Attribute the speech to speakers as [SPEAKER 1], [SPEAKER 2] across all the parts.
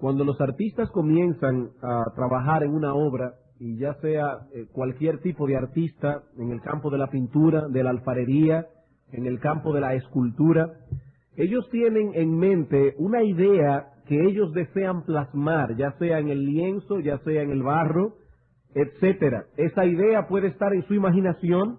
[SPEAKER 1] Cuando los artistas comienzan a trabajar en una obra, y ya sea cualquier tipo de artista, en el campo de la pintura, de la alfarería, en el campo de la escultura, ellos tienen en mente una idea que ellos desean plasmar, ya sea en el lienzo, ya sea en el barro, etcétera. Esa idea puede estar en su imaginación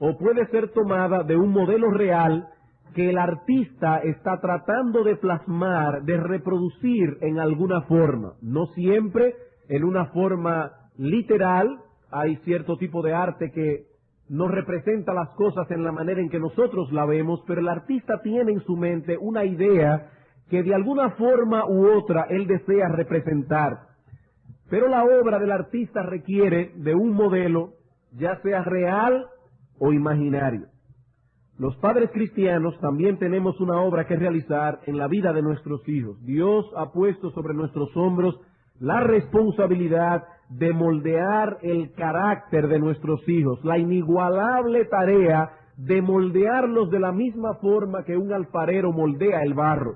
[SPEAKER 1] o puede ser tomada de un modelo real que el artista está tratando de plasmar, de reproducir en alguna forma. No siempre en una forma literal. Hay cierto tipo de arte que no representa las cosas en la manera en que nosotros la vemos, pero el artista tiene en su mente una idea que de alguna forma u otra él desea representar. Pero la obra del artista requiere de un modelo, ya sea real o imaginario. Los padres cristianos también tenemos una obra que realizar en la vida de nuestros hijos. Dios ha puesto sobre nuestros hombros la responsabilidad de moldear el carácter de nuestros hijos, la inigualable tarea de moldearlos de la misma forma que un alfarero moldea el barro.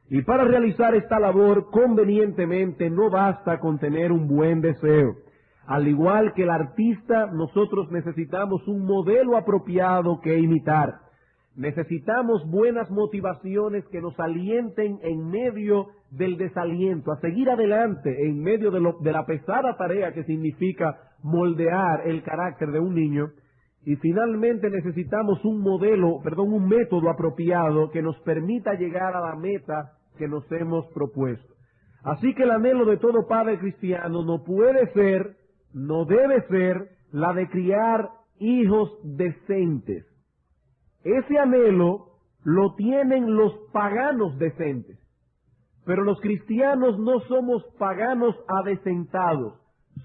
[SPEAKER 1] Y para realizar esta labor convenientemente no basta con tener un buen deseo. Al igual que el artista, nosotros necesitamos un modelo apropiado que imitar. Necesitamos buenas motivaciones que nos alienten en medio del desaliento, a seguir adelante en medio de la pesada tarea que significa moldear el carácter de un niño. Y finalmente necesitamos un método apropiado que nos permita llegar a la meta que nos hemos propuesto. Así que el anhelo de todo padre cristiano no debe ser la de criar hijos decentes. Ese anhelo lo tienen los paganos decentes, pero los cristianos no somos paganos adecentados,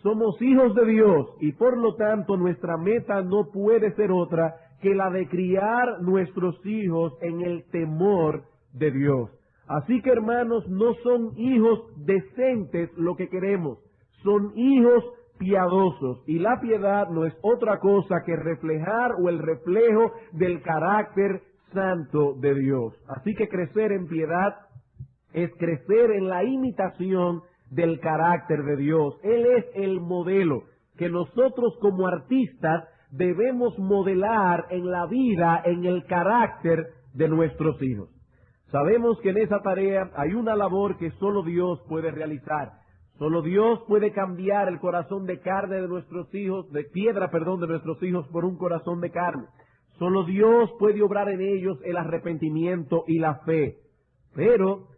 [SPEAKER 1] somos hijos de Dios y por lo tanto nuestra meta no puede ser otra que la de criar nuestros hijos en el temor de Dios. Así que hermanos, no son hijos decentes lo que queremos, son hijos piadosos, y la piedad no es otra cosa que reflejar o el reflejo del carácter santo de Dios. Así que crecer en piedad es crecer en la imitación del carácter de Dios. Él es el modelo que nosotros como artistas debemos modelar en la vida, en el carácter de nuestros hijos. Sabemos que en esa tarea hay una labor que solo Dios puede realizar. Solo Dios puede cambiar el corazón de carne de nuestros hijos, de piedra, de nuestros hijos por un corazón de carne. Solo Dios puede obrar en ellos el arrepentimiento y la fe. Pero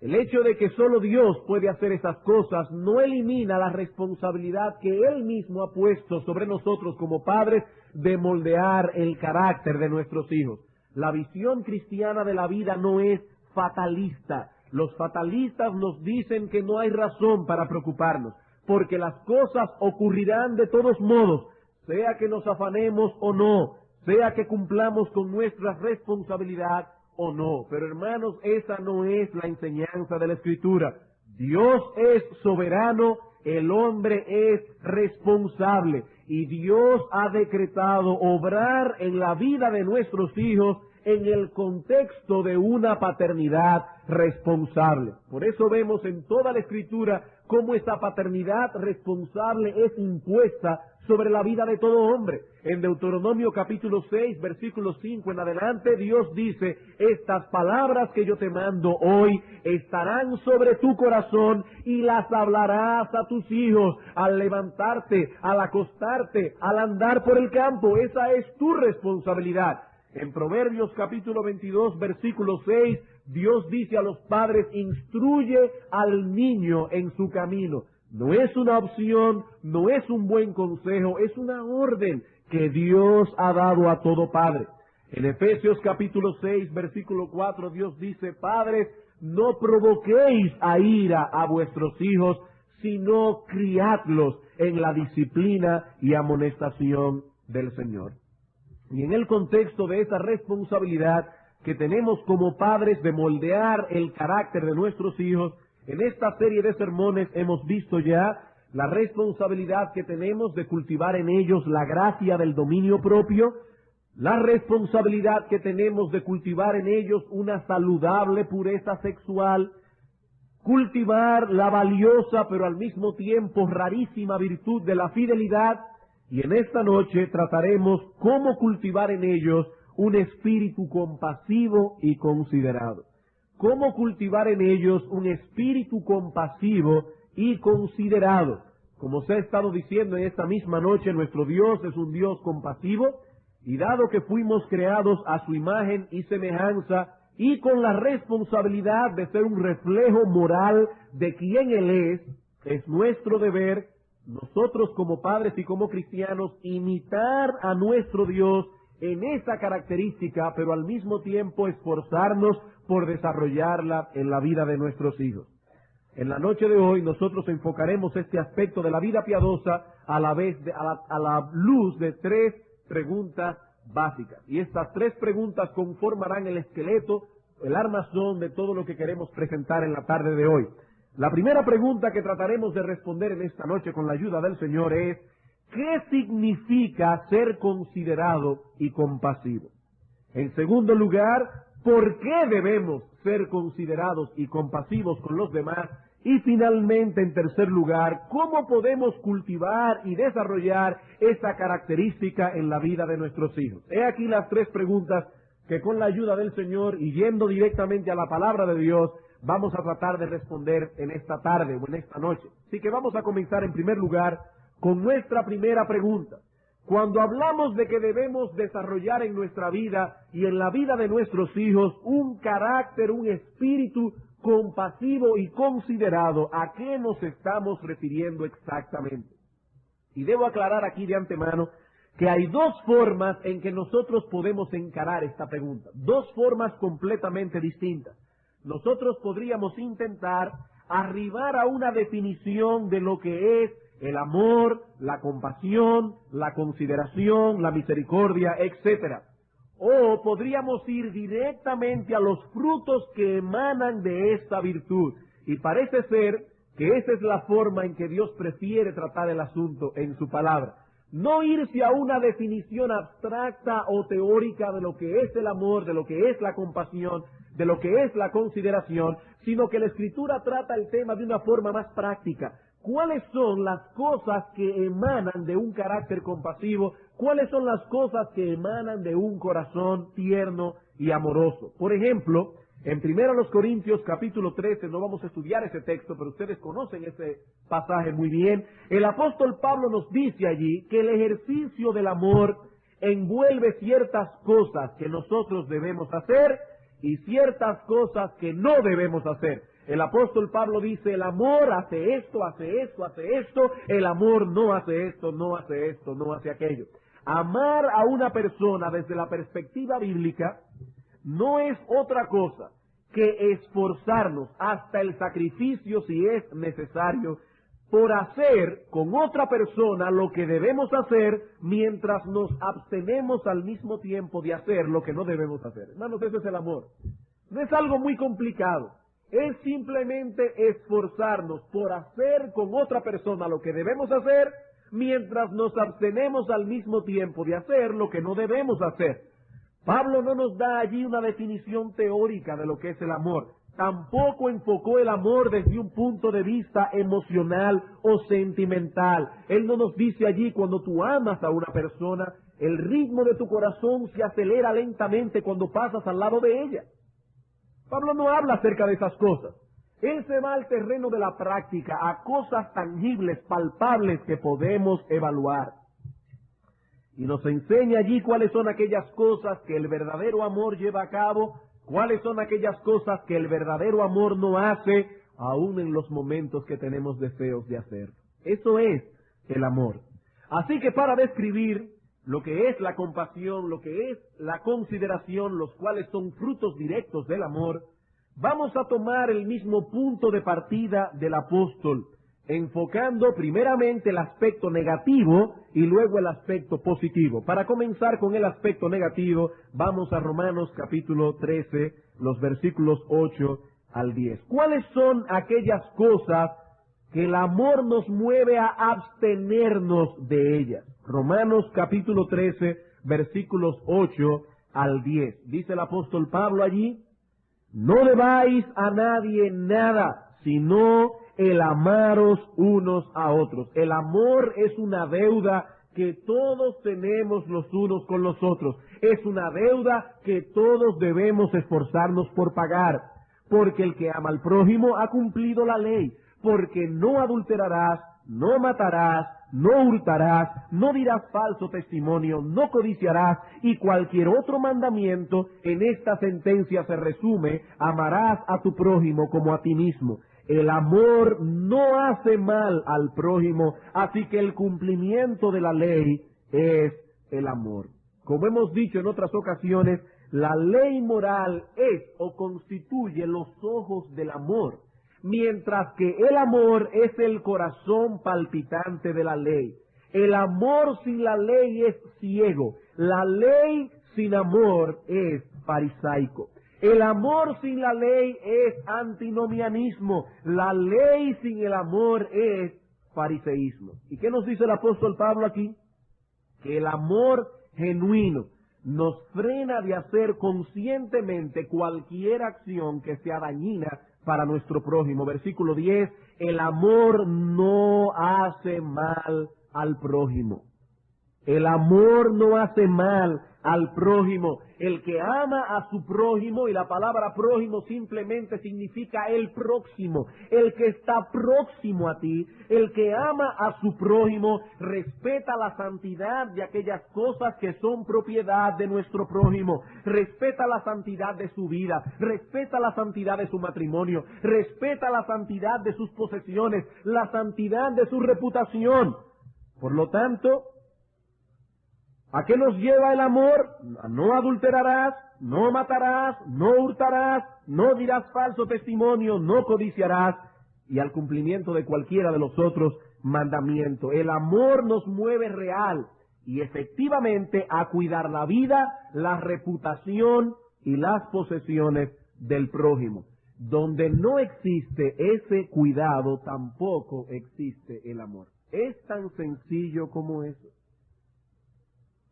[SPEAKER 1] el hecho de que solo Dios puede hacer esas cosas no elimina la responsabilidad que Él mismo ha puesto sobre nosotros como padres de moldear el carácter de nuestros hijos. La visión cristiana de la vida no es fatalista. Los fatalistas nos dicen que no hay razón para preocuparnos, porque las cosas ocurrirán de todos modos, sea que nos afanemos o no, sea que cumplamos con nuestra responsabilidad o no. Pero hermanos, esa no es la enseñanza de la Escritura. Dios es soberano, el hombre es responsable, y Dios ha decretado obrar en la vida de nuestros hijos en el contexto de una paternidad responsable. Por eso vemos en toda la Escritura cómo esa paternidad responsable es impuesta sobre la vida de todo hombre. En Deuteronomio capítulo 6, versículo 5 en adelante, Dios dice: estas palabras que yo te mando hoy estarán sobre tu corazón y las hablarás a tus hijos al levantarte, al acostarte, al andar por el campo. Esa es tu responsabilidad. En Proverbios capítulo 22, versículo 6, Dios dice a los padres: instruye al niño en su camino. No es una opción, no es un buen consejo, es una orden que Dios ha dado a todo padre. En Efesios capítulo 6, versículo 4, Dios dice: padres, no provoquéis a ira a vuestros hijos, sino criadlos en la disciplina y amonestación del Señor. Y en el contexto de esa responsabilidad que tenemos como padres de moldear el carácter de nuestros hijos, en esta serie de sermones hemos visto ya la responsabilidad que tenemos de cultivar en ellos la gracia del dominio propio, la responsabilidad que tenemos de cultivar en ellos una saludable pureza sexual, cultivar la valiosa pero al mismo tiempo rarísima virtud de la fidelidad, y en esta noche trataremos cómo cultivar en ellos un espíritu compasivo y considerado. Cómo cultivar en ellos un espíritu compasivo y considerado. Como se ha estado diciendo en esta misma noche, nuestro Dios es un Dios compasivo, y dado que fuimos creados a su imagen y semejanza, y con la responsabilidad de ser un reflejo moral de quién Él es nuestro deber, nosotros como padres y como cristianos, imitar a nuestro Dios en esa característica, pero al mismo tiempo esforzarnos por desarrollarla en la vida de nuestros hijos. En la noche de hoy nosotros enfocaremos este aspecto de la vida piadosa a la luz de tres preguntas básicas. Y estas tres preguntas conformarán el esqueleto, el armazón de todo lo que queremos presentar en la tarde de hoy. La primera pregunta que trataremos de responder en esta noche con la ayuda del Señor es: ¿qué significa ser considerado y compasivo? En segundo lugar, ¿por qué debemos ser considerados y compasivos con los demás? Y finalmente, en tercer lugar, ¿cómo podemos cultivar y desarrollar esta característica en la vida de nuestros hijos? He aquí las tres preguntas que con la ayuda del Señor y yendo directamente a la palabra de Dios, vamos a tratar de responder en esta tarde o en esta noche. Así que vamos a comenzar en primer lugar con nuestra primera pregunta. Cuando hablamos de que debemos desarrollar en nuestra vida y en la vida de nuestros hijos un carácter, un espíritu compasivo y considerado, ¿a qué nos estamos refiriendo exactamente? Y debo aclarar aquí de antemano que hay dos formas en que nosotros podemos encarar esta pregunta, dos formas completamente distintas. Nosotros podríamos intentar arribar a una definición de lo que es el amor, la compasión, la consideración, la misericordia, etcétera. O podríamos ir directamente a los frutos que emanan de esta virtud. Y parece ser que esa es la forma en que Dios prefiere tratar el asunto en su palabra. No irse a una definición abstracta o teórica de lo que es el amor, de lo que es la compasión, de lo que es la consideración, sino que la Escritura trata el tema de una forma más práctica. ¿Cuáles son las cosas que emanan de un carácter compasivo? ¿Cuáles son las cosas que emanan de un corazón tierno y amoroso? Por ejemplo, en 1 Corintios capítulo 13, no vamos a estudiar ese texto, pero ustedes conocen ese pasaje muy bien. El apóstol Pablo nos dice allí que el ejercicio del amor envuelve ciertas cosas que nosotros debemos hacer y ciertas cosas que no debemos hacer. El apóstol Pablo dice: el amor hace esto, hace esto, hace esto. El amor no hace esto, no hace esto, no hace aquello. Amar a una persona desde la perspectiva bíblica no es otra cosa que esforzarnos hasta el sacrificio, si es necesario, por hacer con otra persona lo que debemos hacer, mientras nos abstenemos al mismo tiempo de hacer lo que no debemos hacer. Hermanos, ese es el amor. No es algo muy complicado. Es simplemente esforzarnos por hacer con otra persona lo que debemos hacer, mientras nos abstenemos al mismo tiempo de hacer lo que no debemos hacer. Pablo no nos da allí una definición teórica de lo que es el amor. Tampoco enfocó el amor desde un punto de vista emocional o sentimental. Él no nos dice allí: cuando tú amas a una persona, el ritmo de tu corazón se acelera lentamente cuando pasas al lado de ella. Pablo no habla acerca de esas cosas. Él se va al terreno de la práctica, a cosas tangibles, palpables que podemos evaluar. Y nos enseña allí cuáles son aquellas cosas que el verdadero amor lleva a cabo, cuáles son aquellas cosas que el verdadero amor no hace, aún en los momentos que tenemos deseos de hacer. Eso es el amor. Así que para describir lo que es la compasión, lo que es la consideración, los cuales son frutos directos del amor, vamos a tomar el mismo punto de partida del apóstol, enfocando primeramente el aspecto negativo y luego el aspecto positivo. Para comenzar con el aspecto negativo, vamos a Romanos capítulo 13, los versículos 8 al 10. ¿Cuáles son aquellas cosas que el amor nos mueve a abstenernos de ellas? Romanos capítulo 13, versículos 8 al 10. Dice el apóstol Pablo allí: no debáis a nadie nada, sino el amaros unos a otros. El amor es una deuda que todos tenemos los unos con los otros. Es una deuda que todos debemos esforzarnos por pagar. Porque el que ama al prójimo ha cumplido la ley. Porque no adulterarás, no matarás, no hurtarás, no dirás falso testimonio, no codiciarás, y cualquier otro mandamiento en esta sentencia se resume: amarás a tu prójimo como a ti mismo. El amor no hace mal al prójimo, así que el cumplimiento de la ley es el amor. Como hemos dicho en otras ocasiones, la ley moral es o constituye los ojos del amor, mientras que el amor es el corazón palpitante de la ley. El amor sin la ley es ciego. La ley sin amor es farisaico. El amor sin la ley es antinomianismo. La ley sin el amor es fariseísmo. ¿Y qué nos dice el apóstol Pablo aquí? Que el amor genuino nos frena de hacer conscientemente cualquier acción que sea dañina para nuestro prójimo. Versículo 10, el amor no hace mal al prójimo. El amor no hace mal al prójimo. El que ama a su prójimo, y la palabra prójimo simplemente significa el próximo, el que está próximo a ti, el que ama a su prójimo, respeta la santidad de aquellas cosas que son propiedad de nuestro prójimo, respeta la santidad de su vida, respeta la santidad de su matrimonio, respeta la santidad de sus posesiones, la santidad de su reputación. Por lo tanto, ¿a qué nos lleva el amor? No adulterarás, no matarás, no hurtarás, no dirás falso testimonio, no codiciarás, y al cumplimiento de cualquiera de los otros mandamientos. El amor nos mueve real y efectivamente a cuidar la vida, la reputación y las posesiones del prójimo. Donde no existe ese cuidado, tampoco existe el amor. Es tan sencillo como eso.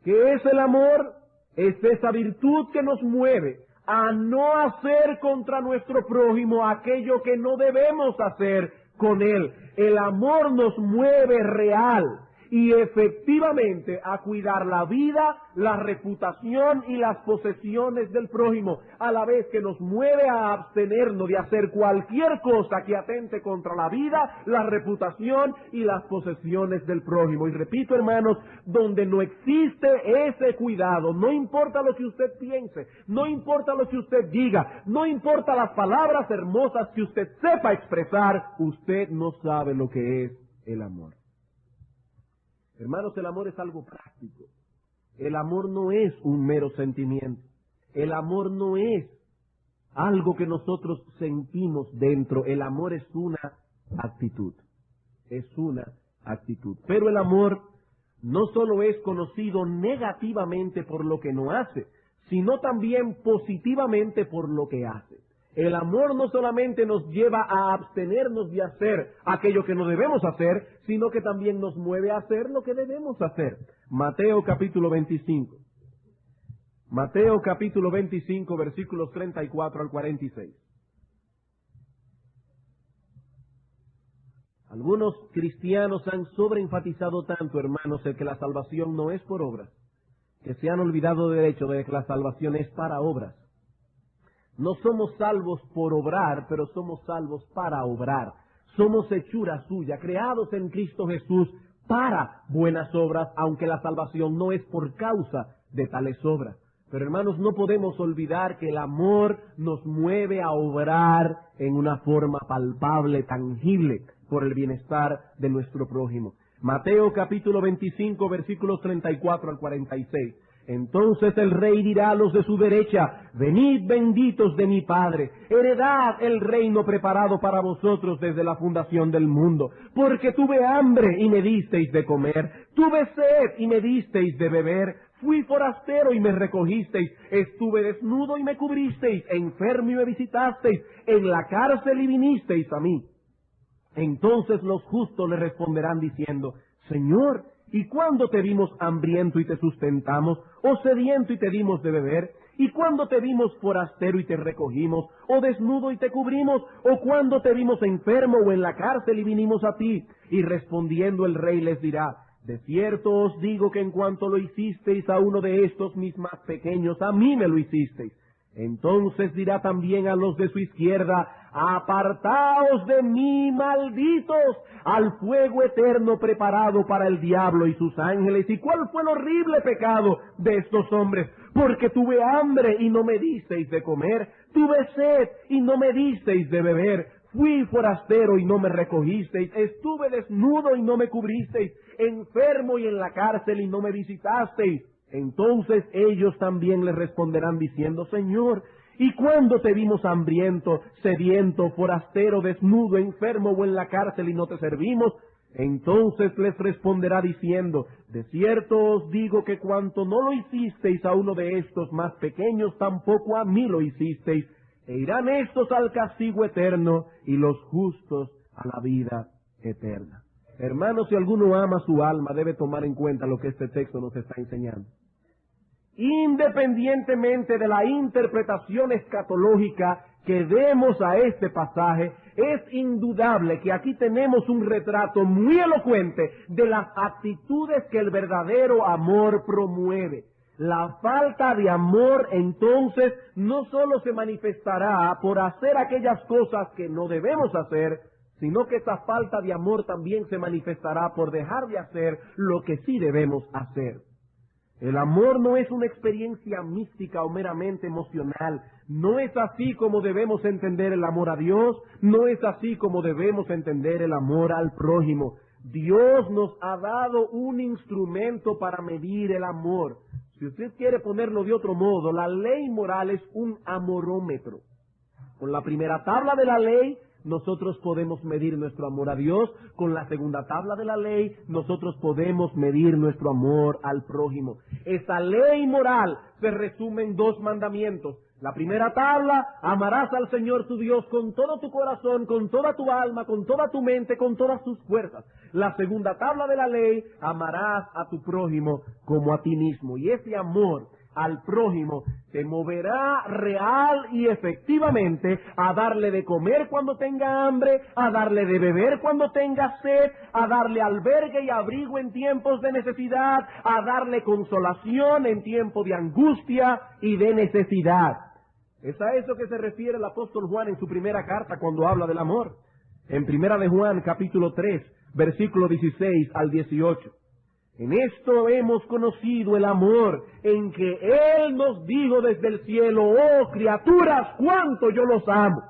[SPEAKER 1] ¿Qué es el amor? Es esa virtud que nos mueve a no hacer contra nuestro prójimo aquello que no debemos hacer con él. El amor nos mueve real y efectivamente a cuidar la vida, la reputación y las posesiones del prójimo, a la vez que nos mueve a abstenernos de hacer cualquier cosa que atente contra la vida, la reputación y las posesiones del prójimo. Y repito, hermanos, donde no existe ese cuidado, no importa lo que usted piense, no importa lo que usted diga, no importa las palabras hermosas que usted sepa expresar, usted no sabe lo que es el amor. Hermanos, el amor es algo práctico. El amor no es un mero sentimiento. El amor no es algo que nosotros sentimos dentro. El amor es una actitud. Es una actitud. Pero el amor no solo es conocido negativamente por lo que no hace, sino también positivamente por lo que hace. El amor no solamente nos lleva a abstenernos de hacer aquello que no debemos hacer, sino que también nos mueve a hacer lo que debemos hacer. Mateo capítulo 25. Mateo capítulo 25, versículos 34 al 46. Algunos cristianos han sobreenfatizado tanto, hermanos, el que la salvación no es por obras, que se han olvidado del hecho de que la salvación es para obras. No somos salvos por obrar, pero somos salvos para obrar. Somos hechura suya, creados en Cristo Jesús para buenas obras, aunque la salvación no es por causa de tales obras. Pero hermanos, no podemos olvidar que el amor nos mueve a obrar en una forma palpable, tangible, por el bienestar de nuestro prójimo. Mateo capítulo 25, versículos 34 al 46. Entonces el rey dirá a los de su derecha: venid benditos de mi Padre, heredad el reino preparado para vosotros desde la fundación del mundo. Porque tuve hambre y me disteis de comer, tuve sed y me disteis de beber, fui forastero y me recogisteis, estuve desnudo y me cubristeis, enfermo y me visitasteis, en la cárcel y vinisteis a mí. Entonces los justos le responderán diciendo: Señor, ¿y cuándo te vimos hambriento y te sustentamos, o sediento y te dimos de beber? ¿Y cuándo te vimos forastero y te recogimos, o desnudo y te cubrimos, o cuándo te vimos enfermo o en la cárcel y vinimos a ti? Y respondiendo el rey les dirá: de cierto os digo que en cuanto lo hicisteis a uno de estos mis más pequeños, a mí me lo hicisteis. Entonces dirá también a los de su izquierda: apartaos de mí, malditos, al fuego eterno preparado para el diablo y sus ángeles. ¿Y cuál fue el horrible pecado de estos hombres? Porque tuve hambre y no me disteis de comer, tuve sed y no me disteis de beber, fui forastero y no me recogisteis, estuve desnudo y no me cubristeis, enfermo y en la cárcel y no me visitasteis. Entonces ellos también le responderán diciendo: Señor, ¿y cuándo te vimos hambriento, sediento, forastero, desnudo, enfermo o en la cárcel y no te servimos? Entonces les responderá diciendo: de cierto os digo que cuanto no lo hicisteis a uno de estos más pequeños, tampoco a mí lo hicisteis. E irán estos al castigo eterno y los justos a la vida eterna. Hermanos, si alguno ama su alma, debe tomar en cuenta lo que este texto nos está enseñando. Independientemente de la interpretación escatológica que demos a este pasaje, es indudable que aquí tenemos un retrato muy elocuente de las actitudes que el verdadero amor promueve. La falta de amor, entonces, no solo se manifestará por hacer aquellas cosas que no debemos hacer, sino que esa falta de amor también se manifestará por dejar de hacer lo que sí debemos hacer. El amor no es una experiencia mística o meramente emocional. No es así como debemos entender el amor a Dios. No es así como debemos entender el amor al prójimo. Dios nos ha dado un instrumento para medir el amor. Si usted quiere ponerlo de otro modo, la ley moral es un amorómetro. Con la primera tabla de la ley, nosotros podemos medir nuestro amor a Dios. Con la segunda tabla de la ley, nosotros podemos medir nuestro amor al prójimo. Esa ley moral se resume en 2 mandamientos. La primera tabla: amarás al Señor tu Dios con todo tu corazón, con toda tu alma, con toda tu mente, con todas tus fuerzas. La segunda tabla de la ley: amarás a tu prójimo como a ti mismo. Y ese amor al prójimo te moverá real y efectivamente a darle de comer cuando tenga hambre, a darle de beber cuando tenga sed, a darle albergue y abrigo en tiempos de necesidad, a darle consolación en tiempo de angustia y de necesidad. Es a eso que se refiere el apóstol Juan en su primera carta cuando habla del amor. En primera de Juan, capítulo 3, versículo 16 al 18. En esto hemos conocido el amor, en que Él nos dijo desde el cielo: oh criaturas, cuánto yo los amo.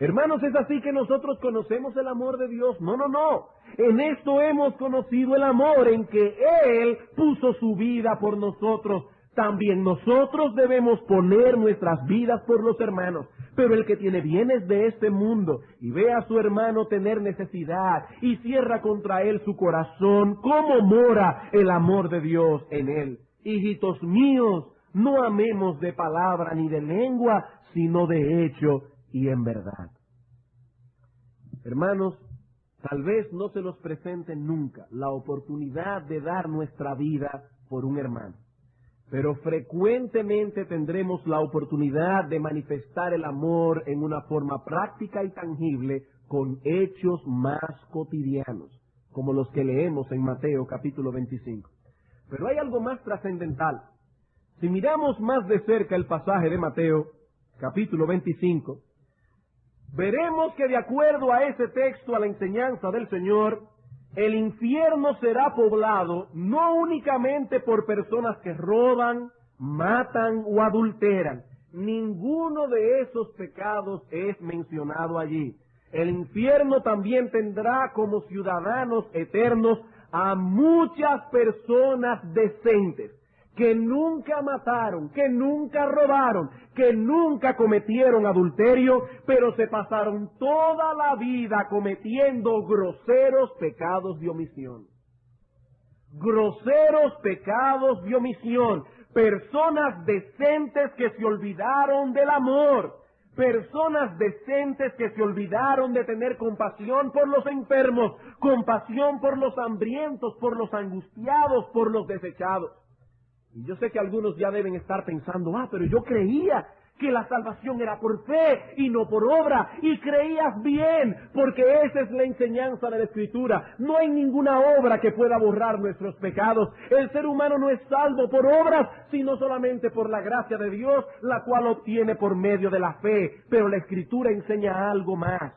[SPEAKER 1] Hermanos, ¿es así que nosotros conocemos el amor de Dios? No, no, no. En esto hemos conocido el amor, en que Él puso su vida por nosotros. También nosotros debemos poner nuestras vidas por los hermanos. Pero el que tiene bienes de este mundo y ve a su hermano tener necesidad y cierra contra él su corazón, ¿cómo mora el amor de Dios en él? Hijitos míos, no amemos de palabra ni de lengua, sino de hecho y en verdad. Hermanos, tal vez no se nos presente nunca la oportunidad de dar nuestra vida por un hermano. Pero frecuentemente tendremos la oportunidad de manifestar el amor en una forma práctica y tangible con hechos más cotidianos, como los que leemos en Mateo capítulo 25. Pero hay algo más trascendental. Si miramos más de cerca el pasaje de Mateo capítulo 25, veremos que de acuerdo a ese texto, a la enseñanza del Señor, el infierno será poblado no únicamente por personas que roban, matan o adulteran. Ninguno de esos pecados es mencionado allí. El infierno también tendrá como ciudadanos eternos a muchas personas decentes, que nunca mataron, que nunca robaron, que nunca cometieron adulterio, pero se pasaron toda la vida cometiendo groseros pecados de omisión. Groseros pecados de omisión. Personas decentes que se olvidaron del amor. Personas decentes que se olvidaron de tener compasión por los enfermos, compasión por los hambrientos, por los angustiados, por los desechados. Y yo sé que algunos ya deben estar pensando, pero yo creía que la salvación era por fe y no por obra, y creías bien, porque esa es la enseñanza de la Escritura. No hay ninguna obra que pueda borrar nuestros pecados. El ser humano no es salvo por obras, sino solamente por la gracia de Dios, la cual obtiene por medio de la fe. Pero la Escritura enseña algo más.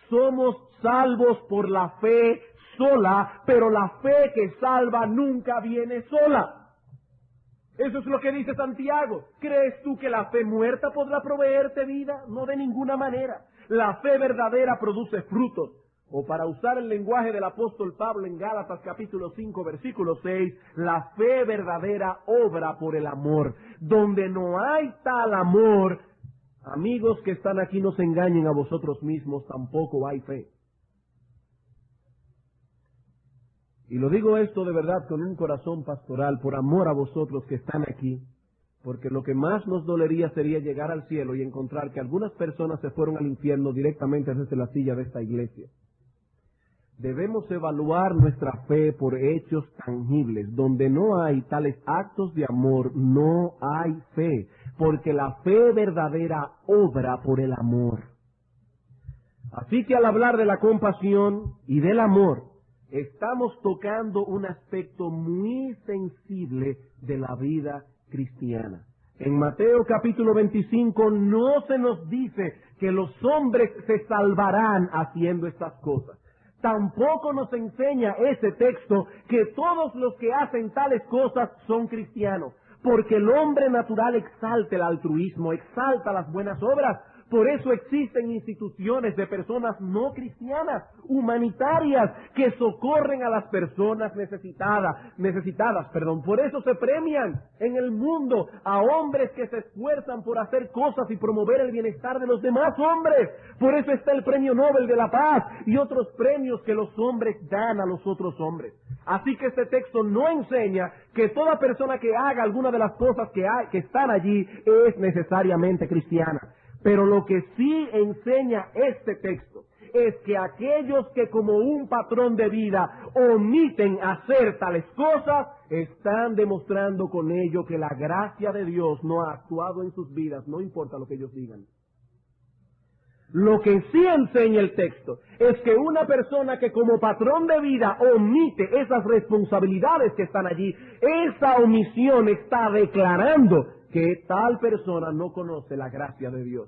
[SPEAKER 1] Somos salvos por la fe sola, pero la fe que salva nunca viene sola. Eso es lo que dice Santiago. ¿Crees tú que la fe muerta podrá proveerte vida? No, de ninguna manera. La fe verdadera produce frutos. O para usar el lenguaje del apóstol Pablo en Gálatas capítulo 5 versículo 6, la fe verdadera obra por el amor. Donde no hay tal amor, amigos que están aquí, no se engañen a vosotros mismos, tampoco hay fe. Y lo digo esto de verdad con un corazón pastoral, por amor a vosotros que están aquí, porque lo que más nos dolería sería llegar al cielo y encontrar que algunas personas se fueron al infierno directamente desde la silla de esta iglesia. Debemos evaluar nuestra fe por hechos tangibles. Donde no hay tales actos de amor, no hay fe, porque la fe verdadera obra por el amor. Así que al hablar de la compasión y del amor, estamos tocando un aspecto muy sensible de la vida cristiana. En Mateo capítulo 25 no se nos dice que los hombres se salvarán haciendo estas cosas. Tampoco nos enseña ese texto que todos los que hacen tales cosas son cristianos, porque el hombre natural exalta el altruismo, exalta las buenas obras. Por eso existen instituciones de personas no cristianas, humanitarias, que socorren a las personas necesitadas. Por eso se premian en el mundo a hombres que se esfuerzan por hacer cosas y promover el bienestar de los demás hombres. Por eso está el Premio Nobel de la Paz y otros premios que los hombres dan a los otros hombres. Así que este texto no enseña que toda persona que haga alguna de las cosas que están allí es necesariamente cristiana. Pero lo que sí enseña este texto es que aquellos que como un patrón de vida omiten hacer tales cosas, están demostrando con ello que la gracia de Dios no ha actuado en sus vidas, no importa lo que ellos digan. Lo que sí enseña el texto es que una persona que como patrón de vida omite esas responsabilidades que están allí, esa omisión está declarando que tal persona no conoce la gracia de Dios.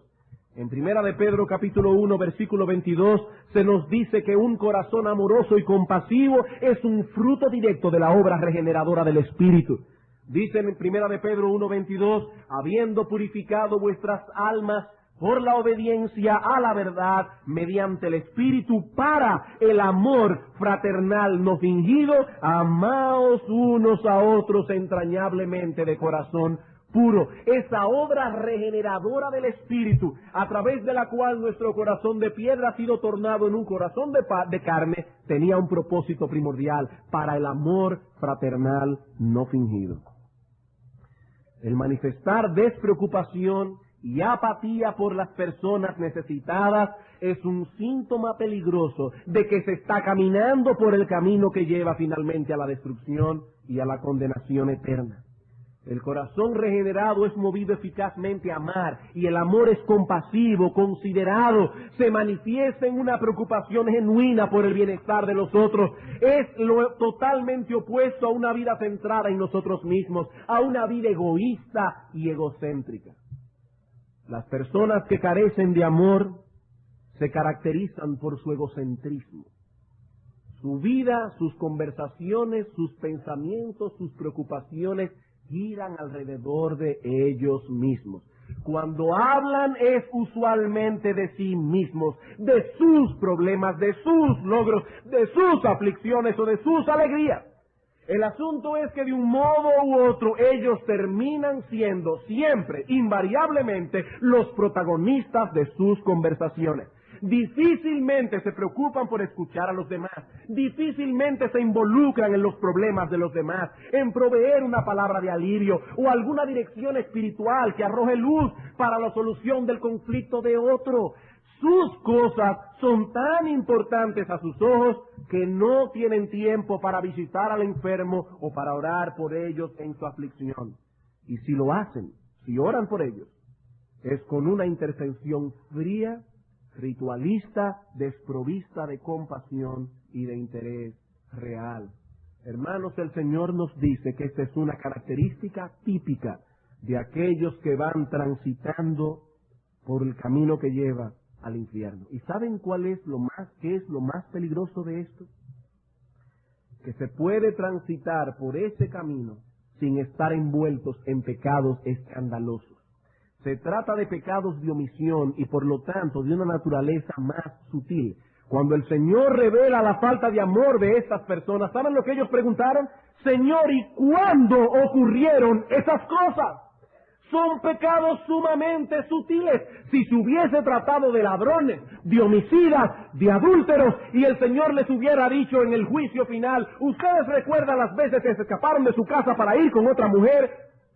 [SPEAKER 1] En Primera de Pedro capítulo 1 versículo 22 se nos dice que un corazón amoroso y compasivo es un fruto directo de la obra regeneradora del Espíritu. Dice en Primera de Pedro 1:22, habiendo purificado vuestras almas por la obediencia a la verdad mediante el Espíritu para el amor fraternal no fingido, amaos unos a otros entrañablemente de corazón puro. Esa obra regeneradora del Espíritu, a través de la cual nuestro corazón de piedra ha sido tornado en un corazón de carne, tenía un propósito primordial: para el amor fraternal no fingido. El manifestar despreocupación y apatía por las personas necesitadas es un síntoma peligroso de que se está caminando por el camino que lleva finalmente a la destrucción y a la condenación eterna. El corazón regenerado es movido eficazmente a amar, y el amor es compasivo, considerado, se manifiesta en una preocupación genuina por el bienestar de los otros. Es lo totalmente opuesto a una vida centrada en nosotros mismos, a una vida egoísta y egocéntrica. Las personas que carecen de amor se caracterizan por su egocentrismo. Su vida, sus conversaciones, sus pensamientos, sus preocupaciones giran alrededor de ellos mismos. Cuando hablan es usualmente de sí mismos, de sus problemas, de sus logros, de sus aflicciones o de sus alegrías. El asunto es que de un modo u otro ellos terminan siendo siempre, invariablemente, los protagonistas de sus conversaciones. Difícilmente se preocupan por escuchar a los demás, difícilmente se involucran en los problemas de los demás, en proveer una palabra de alivio o alguna dirección espiritual que arroje luz para la solución del conflicto de otro. Sus cosas son tan importantes a sus ojos que no tienen tiempo para visitar al enfermo o para orar por ellos en su aflicción. Y si lo hacen, si oran por ellos, es con una intercesión fría, ritualista, desprovista de compasión y de interés real. Hermanos, el Señor nos dice que esta es una característica típica de aquellos que van transitando por el camino que lleva al infierno. ¿Y saben qué es lo más peligroso de esto? Que se puede transitar por ese camino sin estar envueltos en pecados escandalosos. Se trata de pecados de omisión y por lo tanto de una naturaleza más sutil. Cuando el Señor revela la falta de amor de estas personas, ¿saben lo que ellos preguntaron? Señor, ¿y cuándo ocurrieron esas cosas? Son pecados sumamente sutiles. Si se hubiese tratado de ladrones, de homicidas, de adúlteros, y el Señor les hubiera dicho en el juicio final, ¿ustedes recuerdan las veces que se escaparon de su casa para ir con otra mujer?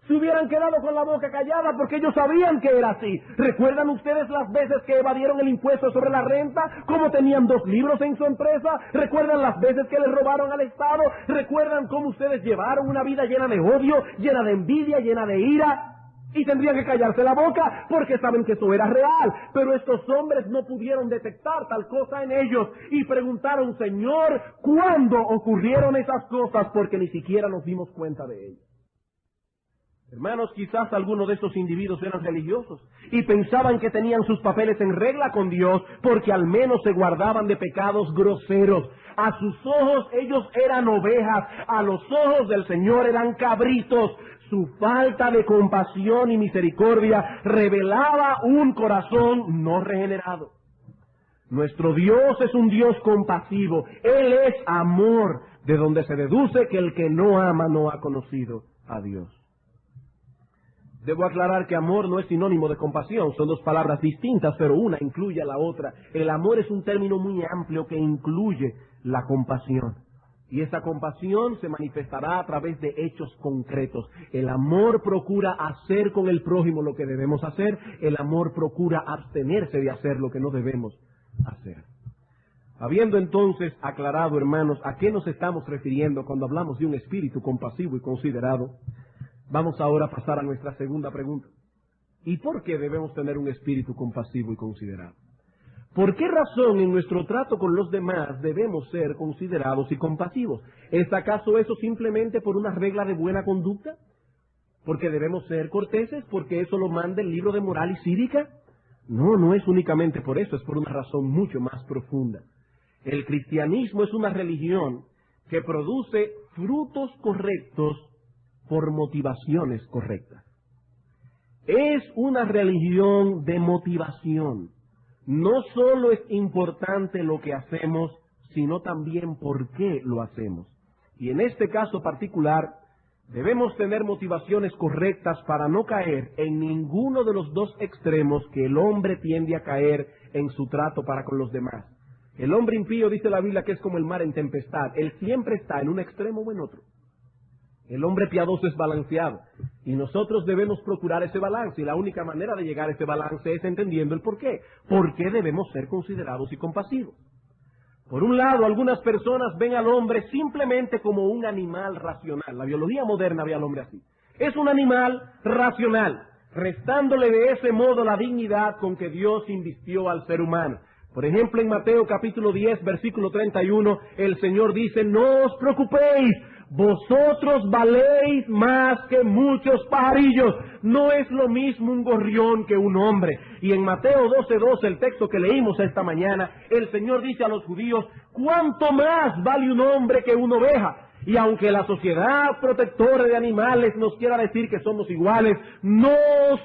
[SPEAKER 1] Se hubieran quedado con la boca callada porque ellos sabían que era así. ¿Recuerdan ustedes las veces que evadieron el impuesto sobre la renta? ¿Cómo tenían 2 libros en su empresa? ¿Recuerdan las veces que le robaron al Estado? ¿Recuerdan cómo ustedes llevaron una vida llena de odio, llena de envidia, llena de ira? Y tendrían que callarse la boca porque saben que eso era real. Pero estos hombres no pudieron detectar tal cosa en ellos y preguntaron, Señor, ¿cuándo ocurrieron esas cosas? Porque ni siquiera nos dimos cuenta de ellas. Hermanos, quizás algunos de estos individuos eran religiosos y pensaban que tenían sus papeles en regla con Dios porque al menos se guardaban de pecados groseros. A sus ojos ellos eran ovejas, a los ojos del Señor eran cabritos. Su falta de compasión y misericordia revelaba un corazón no regenerado. Nuestro Dios es un Dios compasivo. Él es amor, de donde se deduce que el que no ama no ha conocido a Dios. Debo aclarar que amor no es sinónimo de compasión, son 2 palabras distintas, pero una incluye a la otra. El amor es un término muy amplio que incluye la compasión. Y esa compasión se manifestará a través de hechos concretos. El amor procura hacer con el prójimo lo que debemos hacer, el amor procura abstenerse de hacer lo que no debemos hacer. Habiendo entonces aclarado, hermanos, a qué nos estamos refiriendo cuando hablamos de un espíritu compasivo y considerado, vamos ahora a pasar a nuestra segunda pregunta. ¿Y por qué debemos tener un espíritu compasivo y considerado? ¿Por qué razón en nuestro trato con los demás debemos ser considerados y compasivos? ¿Es acaso eso simplemente por una regla de buena conducta? ¿Porque debemos ser corteses? ¿Porque eso lo manda el libro de moral y cívica? No, no es únicamente por eso, es por una razón mucho más profunda. El cristianismo es una religión que produce frutos correctos por motivaciones correctas. Es una religión de motivación. No solo es importante lo que hacemos, sino también por qué lo hacemos. Y en este caso particular, debemos tener motivaciones correctas para no caer en ninguno de los 2 extremos que el hombre tiende a caer en su trato para con los demás. El hombre impío, dice la Biblia, que es como el mar en tempestad. Él siempre está en un extremo o en otro. El hombre piadoso es balanceado y nosotros debemos procurar ese balance y la única manera de llegar a ese balance es entendiendo el por qué. ¿Por qué debemos ser considerados y compasivos? Por un lado, algunas personas ven al hombre simplemente como un animal racional. La biología moderna ve al hombre así. Es un animal racional, restándole de ese modo la dignidad con que Dios invistió al ser humano. Por ejemplo, en Mateo capítulo 10, versículo 31, el Señor dice, no os preocupéis, vosotros valéis más que muchos pajarillos. No es lo mismo un gorrión que un hombre. Y en Mateo 12:12, el texto que leímos esta mañana, el Señor dice a los judíos, ¿cuánto más vale un hombre que una oveja? Y aunque la sociedad protectora de animales nos quiera decir que somos iguales, no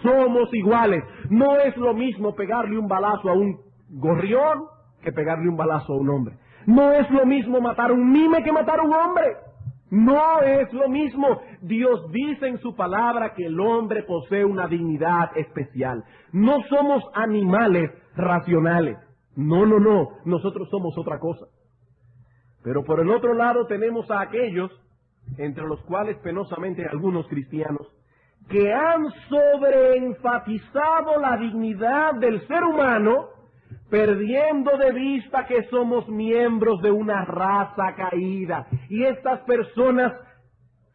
[SPEAKER 1] somos iguales. No es lo mismo pegarle un balazo a un gorrión que pegarle un balazo a un hombre. No es lo mismo matar un mime que matar a un hombre. No es lo mismo. Dios dice en su palabra que el hombre posee una dignidad especial. No somos animales racionales. No. Nosotros somos otra cosa. Pero por el otro lado tenemos a aquellos, entre los cuales penosamente algunos cristianos, que han sobreenfatizado la dignidad del ser humano, perdiendo de vista que somos miembros de una raza caída. Y estas personas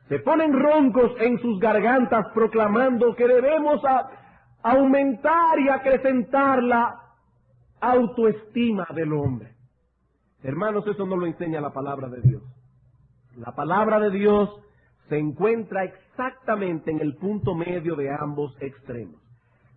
[SPEAKER 1] se ponen roncos en sus gargantas proclamando que debemos aumentar y acrecentar la autoestima del hombre. Hermanos, eso no lo enseña la palabra de Dios. La palabra de Dios se encuentra exactamente en el punto medio de ambos extremos.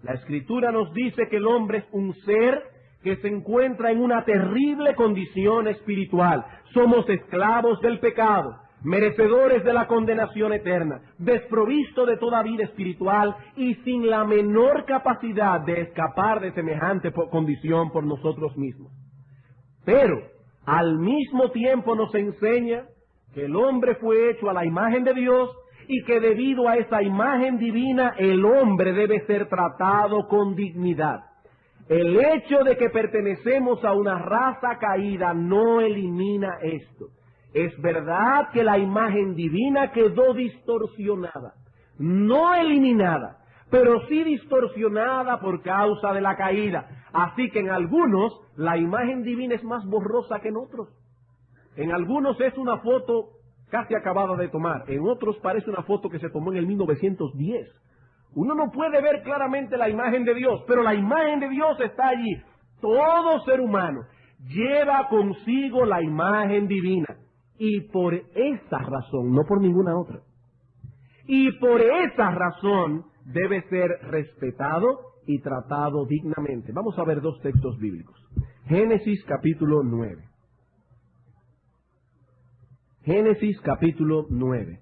[SPEAKER 1] La Escritura nos dice que el hombre es un ser que se encuentra en una terrible condición espiritual. Somos esclavos del pecado, merecedores de la condenación eterna, desprovisto de toda vida espiritual y sin la menor capacidad de escapar de semejante condición por nosotros mismos. Pero al mismo tiempo nos enseña que el hombre fue hecho a la imagen de Dios y que debido a esa imagen divina el hombre debe ser tratado con dignidad. El hecho de que pertenecemos a una raza caída no elimina esto. Es verdad que la imagen divina quedó distorsionada, no eliminada, pero sí distorsionada por causa de la caída. Así que en algunos la imagen divina es más borrosa que en otros. En algunos es una foto casi acabada de tomar, en otros parece una foto que se tomó en el 1910. Uno no puede ver claramente la imagen de Dios, pero la imagen de Dios está allí. Todo ser humano lleva consigo la imagen divina. Y por esa razón, no por ninguna otra, y por esa razón debe ser respetado y tratado dignamente. Vamos a ver dos textos bíblicos. Génesis capítulo 9. Génesis capítulo 9.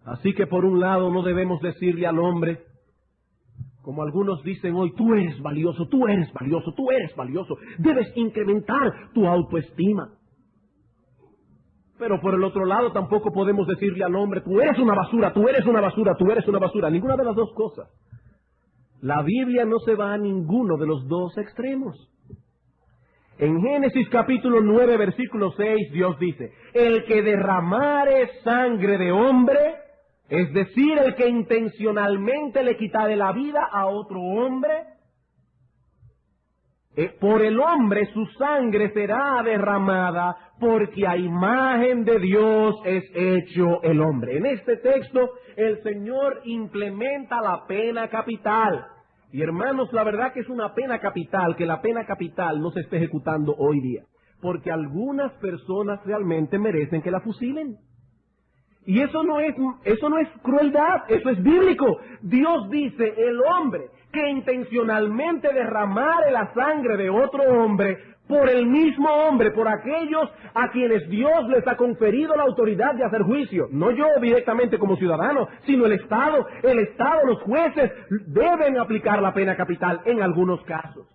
[SPEAKER 1] Así que por un lado no debemos decirle al hombre, como algunos dicen hoy, tú eres valioso, tú eres valioso, tú eres valioso, debes incrementar tu autoestima. Pero por el otro lado tampoco podemos decirle al hombre, tú eres una basura, tú eres una basura, tú eres una basura, ninguna de las dos cosas. La Biblia no se va a ninguno de los dos extremos. En Génesis capítulo 9, versículo 6, Dios dice, el que derramare sangre de hombre, es decir, el que intencionalmente le quitare la vida a otro hombre, por el hombre su sangre será derramada, porque a imagen de Dios es hecho el hombre. En este texto el Señor implementa la pena capital. Y hermanos, la verdad que es una pena capital, que la pena capital no se esté ejecutando hoy día, porque algunas personas realmente merecen que la fusilen. Y eso no es crueldad, eso es bíblico. Dios dice, el hombre que intencionalmente derramare la sangre de otro hombre, por el mismo hombre, por aquellos a quienes Dios les ha conferido la autoridad de hacer juicio. No yo directamente como ciudadano, sino el Estado, los jueces deben aplicar la pena capital en algunos casos.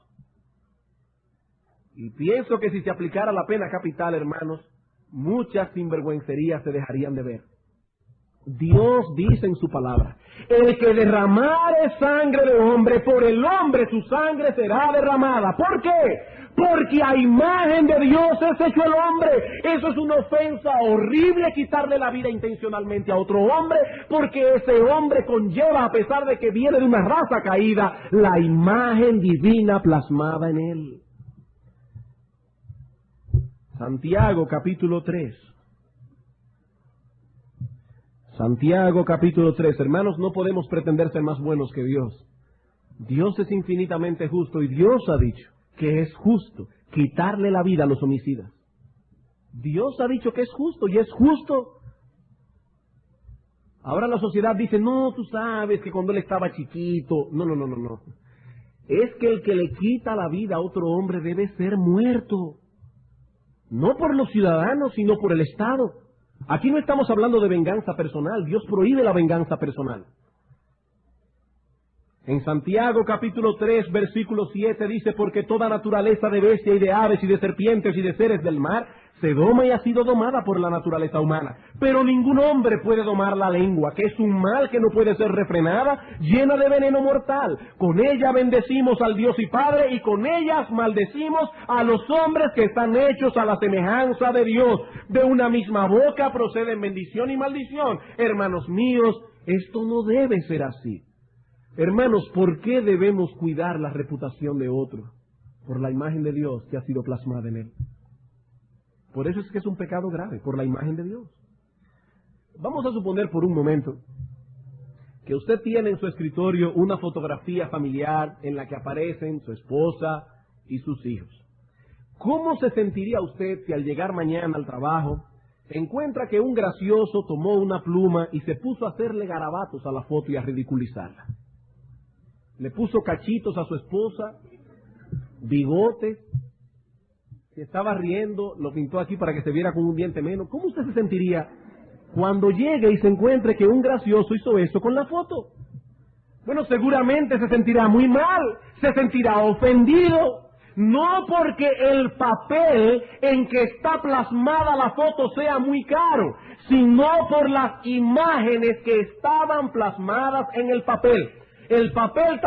[SPEAKER 1] Y pienso que si se aplicara la pena capital, hermanos, muchas sinvergüencerías se dejarían de ver. Dios dice en su palabra, el que derramare sangre de hombre, por el hombre su sangre será derramada. ¿Por qué? Porque a imagen de Dios es hecho el hombre. Eso es una ofensa horrible, quitarle la vida intencionalmente a otro hombre, porque ese hombre conlleva, a pesar de que viene de una raza caída, la imagen divina plasmada en él. Santiago capítulo 3. Santiago capítulo 3. Hermanos, no podemos pretender ser más buenos que Dios. Dios es infinitamente justo y Dios ha dicho que es justo quitarle la vida a los homicidas. Dios ha dicho que es justo y es justo. Ahora la sociedad dice, no, tú sabes que cuando él estaba chiquito. No. Es que el que le quita la vida a otro hombre debe ser muerto. No por los ciudadanos, sino por el Estado. Aquí no estamos hablando de venganza personal. Dios prohíbe la venganza personal. En Santiago capítulo 3, versículo 7 dice, porque toda naturaleza de bestia y de aves y de serpientes y de seres del mar se doma y ha sido domada por la naturaleza humana. Pero ningún hombre puede domar la lengua, que es un mal que no puede ser refrenada, llena de veneno mortal. Con ella bendecimos al Dios y Padre, y con ellas maldecimos a los hombres que están hechos a la semejanza de Dios. De una misma boca proceden bendición y maldición. Hermanos míos, esto no debe ser así. Hermanos, ¿por qué debemos cuidar la reputación de otro? Por la imagen de Dios que ha sido plasmada en él. Por eso es que es un pecado grave, por la imagen de Dios. Vamos a suponer por un momento que usted tiene en su escritorio una fotografía familiar en la que aparecen su esposa y sus hijos. ¿Cómo se sentiría usted si al llegar mañana al trabajo encuentra que un gracioso tomó una pluma y se puso a hacerle garabatos a la foto y a ridiculizarla? Le puso cachitos a su esposa, bigotes, si estaba riendo, lo pintó aquí para que se viera con un diente menos. ¿Cómo usted se sentiría cuando llegue y se encuentre que un gracioso hizo eso con la foto? Bueno, seguramente se sentirá muy mal, se sentirá ofendido. No porque el papel en que está plasmada la foto sea muy caro, sino por las imágenes que estaban plasmadas en el papel. El papel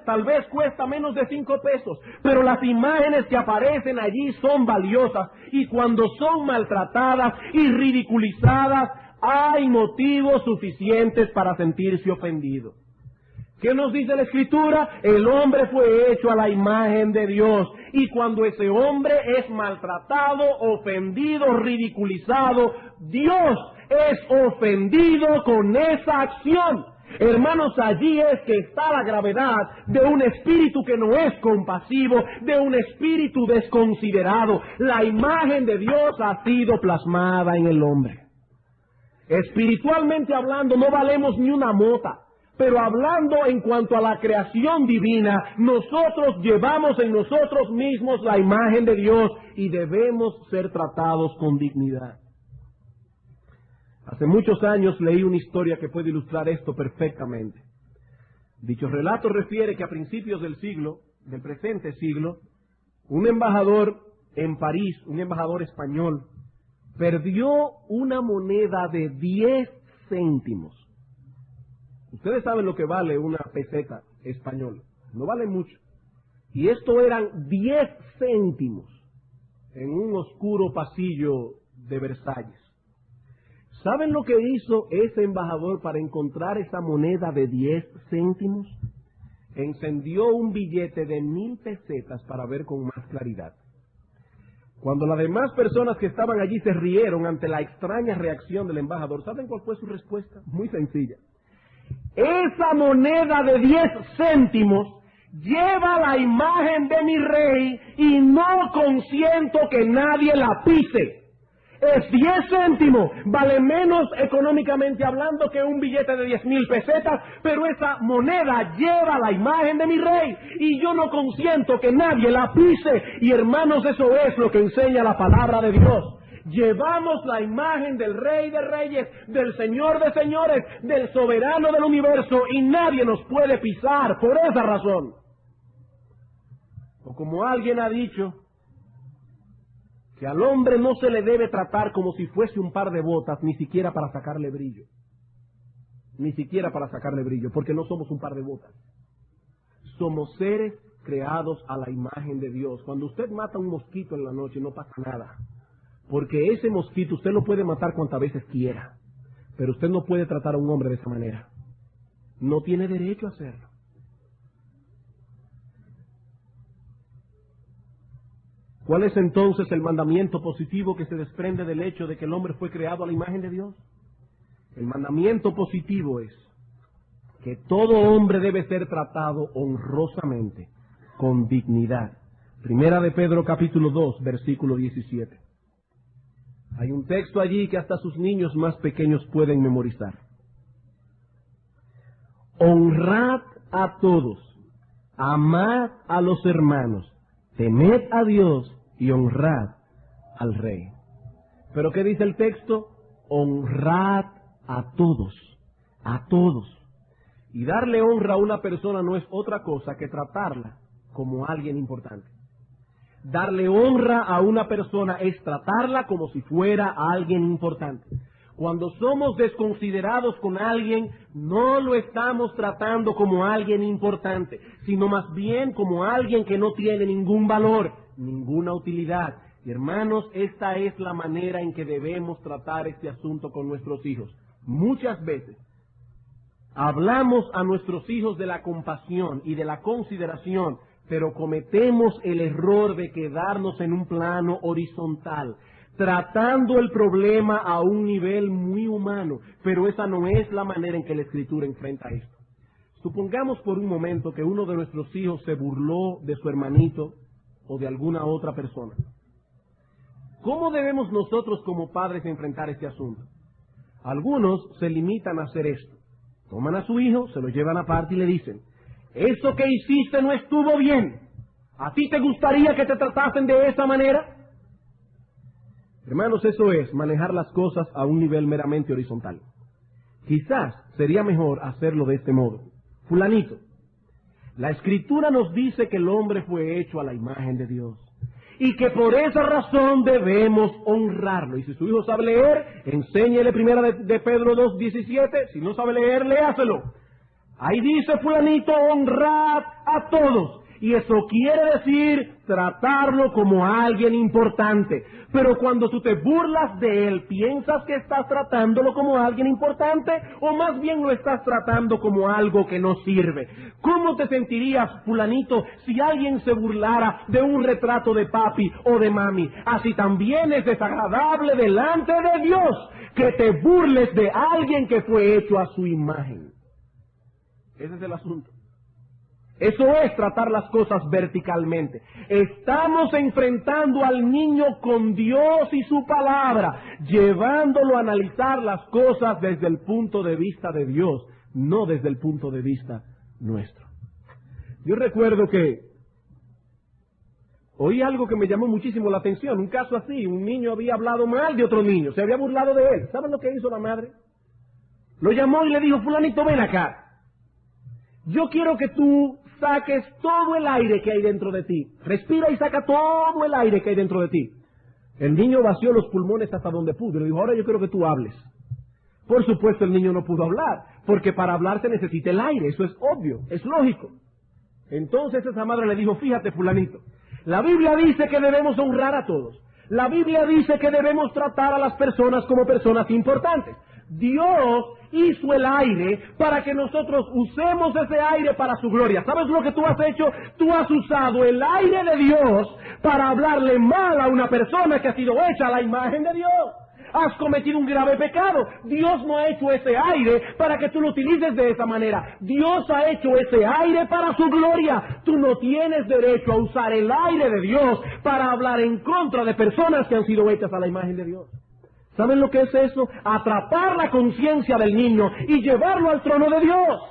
[SPEAKER 1] tal vez cuesta menos de 5 pesos, pero las imágenes que aparecen allí son valiosas, y cuando son maltratadas y ridiculizadas, hay motivos suficientes para sentirse ofendido. ¿Qué nos dice la Escritura? El hombre fue hecho a la imagen de Dios, y cuando ese hombre es maltratado, ofendido, ridiculizado, Dios es ofendido con esa acción. Hermanos, allí es que está la gravedad de un espíritu que no es compasivo, de un espíritu desconsiderado. La imagen de Dios ha sido plasmada en el hombre. Espiritualmente hablando, no valemos ni una mota, pero hablando en cuanto a la creación divina, nosotros llevamos en nosotros mismos la imagen de Dios y debemos ser tratados con dignidad. Hace muchos años leí una historia que puede ilustrar esto perfectamente. Dicho relato refiere que a principios del presente siglo, un embajador en París, un embajador español, perdió una moneda de 10 céntimos. Ustedes saben lo que vale una peseta española. No vale mucho. Y esto eran 10 céntimos en un oscuro pasillo de Versalles. ¿Saben lo que hizo ese embajador para encontrar esa moneda de 10 céntimos? Encendió un billete de 1000 pesetas para ver con más claridad. Cuando las demás personas que estaban allí se rieron ante la extraña reacción del embajador, ¿saben cuál fue su respuesta? Muy sencilla. Esa moneda de 10 céntimos lleva la imagen de mi rey y no consiento que nadie la pise. Es 10 céntimos, vale menos económicamente hablando que un billete de 10,000 pesetas, pero esa moneda lleva la imagen de mi rey y yo no consiento que nadie la pise. Y hermanos, eso es lo que enseña la palabra de Dios. Llevamos la imagen del Rey de Reyes, del Señor de Señores, del Soberano del Universo, y nadie nos puede pisar por esa razón. O como alguien ha dicho, que al hombre no se le debe tratar como si fuese un par de botas, ni siquiera para sacarle brillo. Ni siquiera para sacarle brillo, porque no somos un par de botas. Somos seres creados a la imagen de Dios. Cuando usted mata un mosquito en la noche, no pasa nada. Porque ese mosquito usted lo puede matar cuantas veces quiera. Pero usted no puede tratar a un hombre de esa manera. No tiene derecho a hacerlo. ¿Cuál es entonces el mandamiento positivo que se desprende del hecho de que el hombre fue creado a la imagen de Dios? El mandamiento positivo es que todo hombre debe ser tratado honrosamente, con dignidad. Primera de Pedro capítulo 2, versículo 17. Hay un texto allí que hasta sus niños más pequeños pueden memorizar. Honrad a todos, amad a los hermanos, temed a Dios y honrad al Rey. ¿Pero qué dice el texto? Honrad a todos, a todos. Y darle honra a una persona no es otra cosa que tratarla como alguien importante. Darle honra a una persona es tratarla como si fuera alguien importante. Cuando somos desconsiderados con alguien, no lo estamos tratando como alguien importante, sino más bien como alguien que no tiene ningún valor, ninguna utilidad. Y hermanos, esta es la manera en que debemos tratar este asunto con nuestros hijos. Muchas veces Hablamos a nuestros hijos de la compasión y de la consideración, pero cometemos el error de quedarnos en un plano horizontal, tratando el problema a un nivel muy humano, pero esa no es la manera en que la Escritura enfrenta esto. Supongamos por un momento que uno de nuestros hijos se burló de su hermanito o de alguna otra persona. ¿Cómo debemos nosotros como padres enfrentar este asunto? Algunos se limitan a hacer esto. Toman a su hijo, se lo llevan aparte y le dicen: eso que hiciste no estuvo bien. ¿A ti te gustaría que te tratasen de esa manera? Hermanos, eso es manejar las cosas a un nivel meramente horizontal. Quizás sería mejor hacerlo de este modo. Fulanito, la Escritura nos dice que el hombre fue hecho a la imagen de Dios y que por esa razón debemos honrarlo. Y si su hijo sabe leer, enséñele primera de Pedro 2:17. Si no sabe leer, léaselo. Ahí dice fulanito: honrad a todos. Y eso quiere decir tratarlo como a alguien importante. Pero cuando tú te burlas de él, ¿piensas que estás tratándolo como a alguien importante? ¿O más bien lo estás tratando como algo que no sirve? ¿Cómo te sentirías, fulanito, si alguien se burlara de un retrato de papi o de mami? Así también es desagradable delante de Dios que te burles de alguien que fue hecho a su imagen. Ese es el asunto. Eso es tratar las cosas verticalmente. Estamos enfrentando al niño con Dios y su palabra, llevándolo a analizar las cosas desde el punto de vista de Dios, no desde el punto de vista nuestro. Yo recuerdo que oí algo que me llamó muchísimo la atención, un caso así: un niño había hablado mal de otro niño, se había burlado de él. ¿Saben lo que hizo la madre? Lo llamó y le dijo: fulanito, ven acá. Yo quiero que tú saques todo el aire que hay dentro de ti. Respira y saca todo el aire que hay dentro de ti. El niño vació los pulmones hasta donde pudo y le dijo: ahora yo quiero que tú hables. Por supuesto, el niño no pudo hablar, porque para hablar se necesita el aire. Eso es obvio, es lógico. Entonces esa madre le dijo: fíjate, fulanito, la Biblia dice que debemos honrar a todos. La Biblia dice que debemos tratar a las personas como personas importantes. Dios hizo el aire para que nosotros usemos ese aire para su gloria. ¿Sabes lo que tú has hecho? Tú has usado el aire de Dios para hablarle mal a una persona que ha sido hecha a la imagen de Dios. Has cometido un grave pecado. Dios no ha hecho ese aire para que tú lo utilices de esa manera. Dios ha hecho ese aire para su gloria. Tú no tienes derecho a usar el aire de Dios para hablar en contra de personas que han sido hechas a la imagen de Dios. ¿Saben lo que es eso? Atrapar la conciencia del niño y llevarlo al trono de Dios.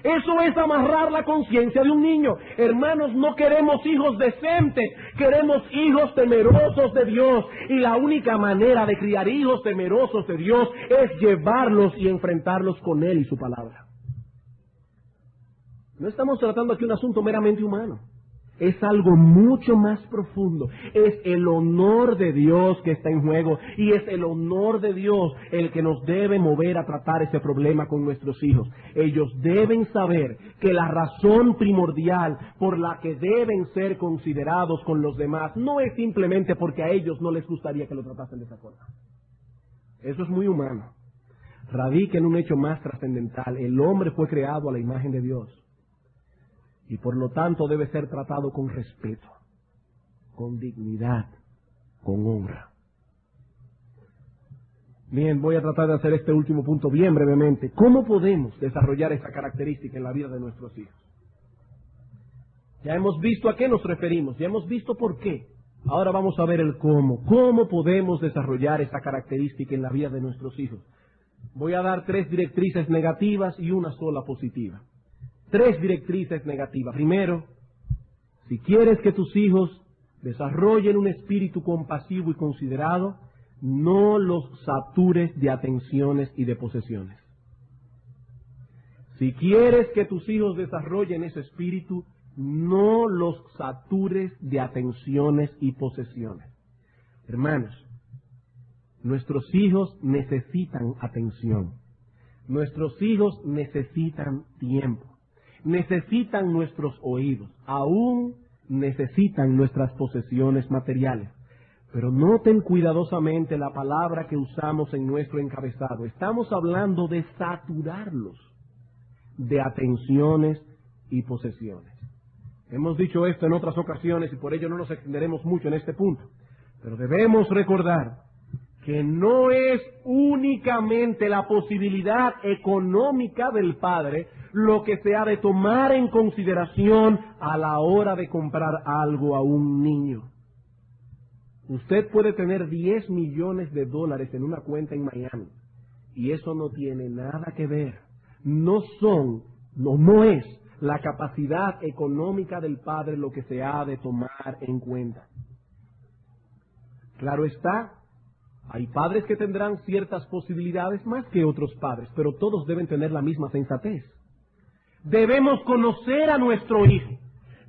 [SPEAKER 1] Eso es amarrar la conciencia de un niño. Hermanos, no queremos hijos decentes, queremos hijos temerosos de Dios. Y la única manera de criar hijos temerosos de Dios es llevarlos y enfrentarlos con Él y su palabra. No estamos tratando aquí un asunto meramente humano. Es algo mucho más profundo. Es el honor de Dios que está en juego, y es el honor de Dios el que nos debe mover a tratar ese problema con nuestros hijos. Ellos deben saber que la razón primordial por la que deben ser considerados con los demás no es simplemente porque a ellos no les gustaría que lo tratasen de esa forma. Eso es muy humano. Radica en un hecho más trascendental. El hombre fue creado a la imagen de Dios. Y por lo tanto debe ser tratado con respeto, con dignidad, con honra. Bien, voy a tratar de hacer este último punto bien brevemente. ¿Cómo podemos desarrollar esta característica en la vida de nuestros hijos? Ya hemos visto a qué nos referimos, ya hemos visto por qué. Ahora vamos a ver el cómo. ¿Cómo podemos desarrollar esta característica en la vida de nuestros hijos? Voy a dar 3 directrices negativas y una sola positiva. 3 directrices negativas. Primero, si quieres que tus hijos desarrollen un espíritu compasivo y considerado, no los satures de atenciones y de posesiones. Si quieres que tus hijos desarrollen ese espíritu, no los satures de atenciones y posesiones. Hermanos, nuestros hijos necesitan atención. Nuestros hijos necesitan tiempo. Necesitan nuestros oídos, aún necesitan nuestras posesiones materiales. Pero noten cuidadosamente la palabra que usamos en nuestro encabezado. Estamos hablando de saturarlos. de atenciones y posesiones. Hemos dicho esto en otras ocasiones y por ello no nos extenderemos mucho en este punto. Pero debemos recordar que no es únicamente la posibilidad económica del padre lo que se ha de tomar en consideración a la hora de comprar algo a un niño. Usted puede tener 10 millones de dólares en una cuenta en Miami y eso no tiene nada que ver. No es la capacidad económica del padre lo que se ha de tomar en cuenta. Claro está, hay padres que tendrán ciertas posibilidades más que otros padres, pero todos deben tener la misma sensatez. Debemos conocer a nuestro hijo,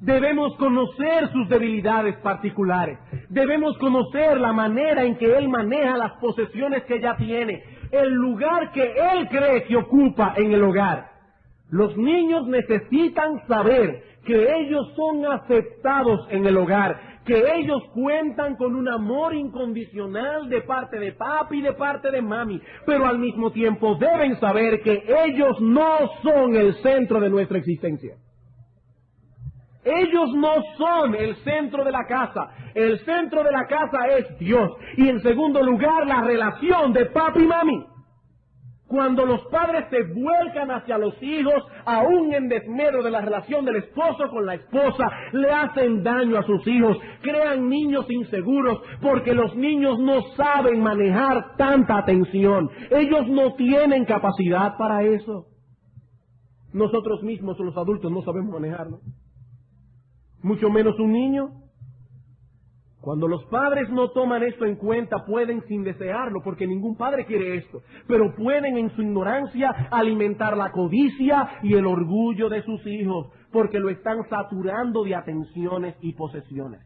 [SPEAKER 1] debemos conocer sus debilidades particulares, debemos conocer la manera en que él maneja las posesiones que ya tiene, el lugar que él cree que ocupa en el hogar. Los niños necesitan saber que ellos son aceptados en el hogar, que ellos cuentan con un amor incondicional de parte de papi y de parte de mami, pero al mismo tiempo deben saber que ellos no son el centro de nuestra existencia. Ellos no son el centro de la casa. El centro de la casa es Dios. Y en segundo lugar, la relación de papi y mami. Cuando los padres se vuelcan hacia los hijos, aún en desmedro de la relación del esposo con la esposa, le hacen daño a sus hijos, crean niños inseguros, porque los niños no saben manejar tanta atención. Ellos no tienen capacidad para eso. Nosotros mismos, los adultos, no sabemos manejarlo. Mucho menos un niño. Cuando los padres no toman esto en cuenta, pueden sin desearlo, porque ningún padre quiere esto, pero pueden en su ignorancia alimentar la codicia y el orgullo de sus hijos, porque lo están saturando de atenciones y posesiones.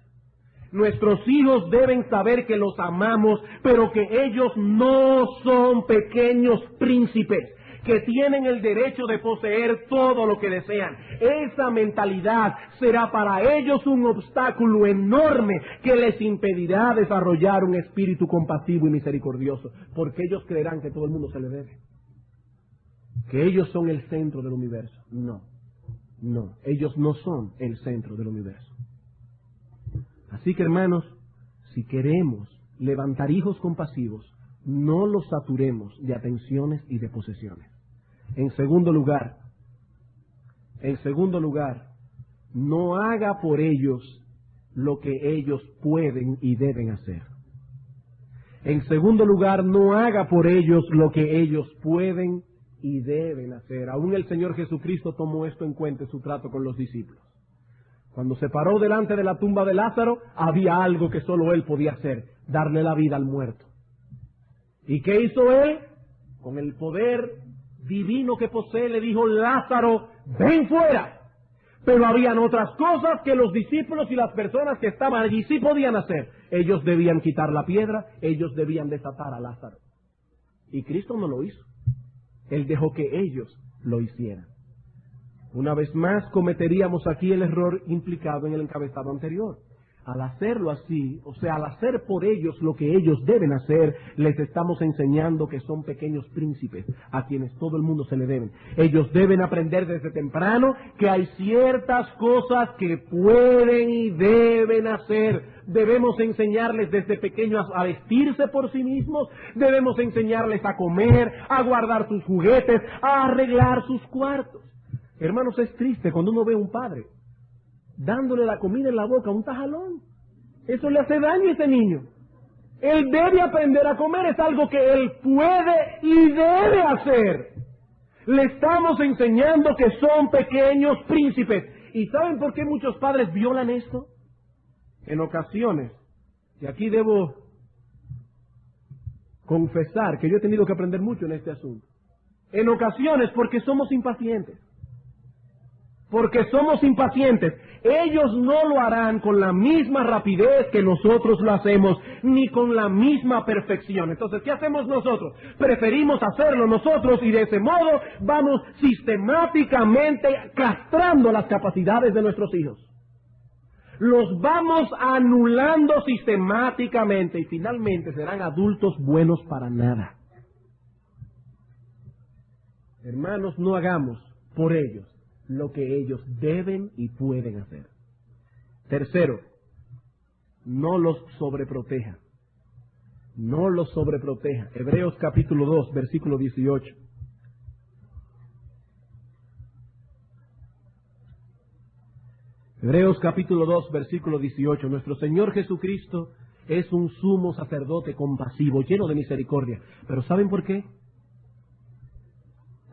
[SPEAKER 1] Nuestros hijos deben saber que los amamos, pero que ellos no son pequeños príncipes que tienen el derecho de poseer todo lo que desean. Esa mentalidad será para ellos un obstáculo enorme que les impedirá desarrollar un espíritu compasivo y misericordioso, porque ellos creerán que todo el mundo se le debe, que ellos son el centro del universo. No, ellos no son el centro del universo. Así que, hermanos, si queremos levantar hijos compasivos, no los saturemos de atenciones y de posesiones. En segundo lugar, no haga por ellos lo que ellos pueden y deben hacer. En segundo lugar, no haga por ellos lo que ellos pueden y deben hacer. Aún el Señor Jesucristo tomó esto en cuenta en su trato con los discípulos. Cuando se paró delante de la tumba de Lázaro, había algo que solo él podía hacer: darle la vida al muerto. ¿Y qué hizo él? Con el poder divino que posee, le dijo: Lázaro, ven fuera. Pero habían otras cosas que los discípulos y las personas que estaban allí sí podían hacer. Ellos debían quitar la piedra, ellos debían desatar a Lázaro. Y Cristo no lo hizo. Él dejó que ellos lo hicieran. Una vez más cometeríamos aquí el error implicado en el encabezado anterior. Al hacerlo así, o sea, al hacer por ellos lo que ellos deben hacer, les estamos enseñando que son pequeños príncipes a quienes todo el mundo se le deben. Ellos deben aprender desde temprano que hay ciertas cosas que pueden y deben hacer. Debemos enseñarles desde pequeños a vestirse por sí mismos, debemos enseñarles a comer, a guardar sus juguetes, a arreglar sus cuartos. Hermanos, es triste cuando uno ve a un padre dándole la comida en la boca a un tajalón. Eso le hace daño a ese niño. Él debe aprender a comer, es algo que él puede y debe hacer. Le estamos enseñando que son pequeños príncipes. ¿Y saben por qué muchos padres violan esto? En ocasiones, y aquí debo confesar que yo he tenido que aprender mucho en este asunto. En ocasiones porque somos impacientes. Porque somos impacientes. Ellos no lo harán con la misma rapidez que nosotros lo hacemos, ni con la misma perfección. Entonces, ¿qué hacemos nosotros? Preferimos hacerlo nosotros y de ese modo vamos sistemáticamente castrando las capacidades de nuestros hijos. Los vamos anulando sistemáticamente y finalmente serán adultos buenos para nada. Hermanos, no hagamos por ellos lo que ellos deben y pueden hacer. Tercero, no los sobreproteja. No los sobreproteja. Hebreos capítulo 2, versículo 18. Hebreos capítulo 2, versículo 18. Nuestro Señor Jesucristo es un sumo sacerdote compasivo, lleno de misericordia. ¿Pero saben por qué?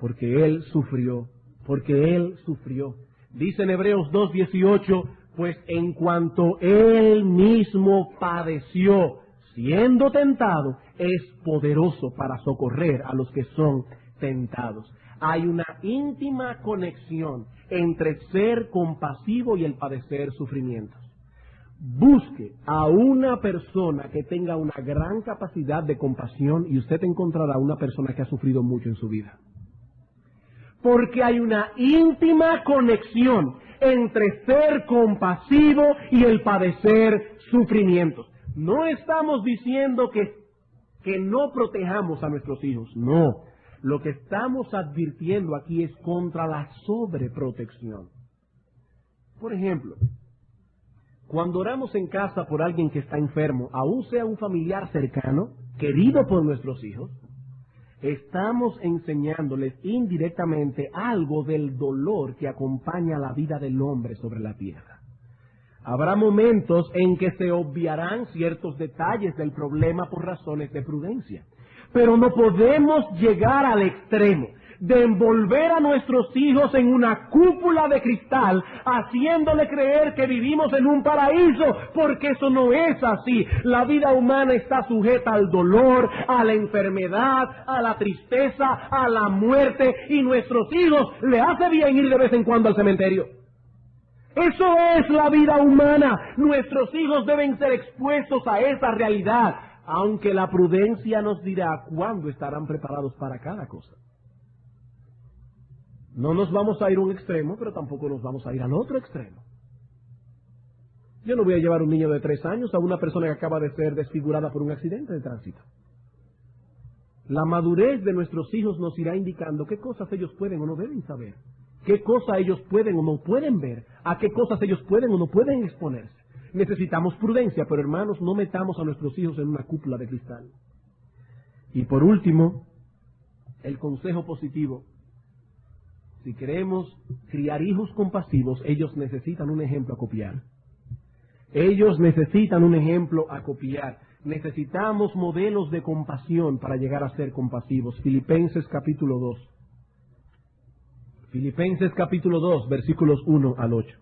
[SPEAKER 1] Porque Él sufrió. Porque Él sufrió. Dice en Hebreos 2, 18, pues en cuanto Él mismo padeció, siendo tentado, es poderoso para socorrer a los que son tentados. Hay una íntima conexión entre ser compasivo y el padecer sufrimientos. Busque a una persona que tenga una gran capacidad de compasión y usted encontrará una persona que ha sufrido mucho en su vida. Porque hay una íntima conexión entre ser compasivo y el padecer sufrimientos. No estamos diciendo que no protejamos a nuestros hijos, no. Lo que estamos advirtiendo aquí es contra la sobreprotección. Por ejemplo, cuando oramos en casa por alguien que está enfermo, aun sea un familiar cercano, querido por nuestros hijos, estamos enseñándoles indirectamente algo del dolor que acompaña la vida del hombre sobre la tierra. Habrá momentos en que se obviarán ciertos detalles del problema por razones de prudencia. Pero no podemos llegar al extremo de envolver a nuestros hijos en una cúpula de cristal, haciéndole creer que vivimos en un paraíso, porque eso no es así. La vida humana está sujeta al dolor, a la enfermedad, a la tristeza, a la muerte, y nuestros hijos le hace bien ir de vez en cuando al cementerio. Eso es la vida humana. Nuestros hijos deben ser expuestos a esa realidad, aunque la prudencia nos dirá cuándo estarán preparados para cada cosa. No nos vamos a ir a un extremo, pero tampoco nos vamos a ir al otro extremo. Yo no voy a llevar a un niño de 3 años a una persona que acaba de ser desfigurada por un accidente de tránsito. La madurez de nuestros hijos nos irá indicando qué cosas ellos pueden o no deben saber, qué cosas ellos pueden o no pueden ver, a qué cosas ellos pueden o no pueden exponerse. Necesitamos prudencia, pero hermanos, no metamos a nuestros hijos en una cúpula de cristal. Y por último, el consejo positivo. Si queremos criar hijos compasivos, ellos necesitan un ejemplo a copiar. Ellos necesitan un ejemplo a copiar. Necesitamos modelos de compasión para llegar a ser compasivos. Filipenses capítulo 2. Filipenses capítulo 2, versículos 1 al 8.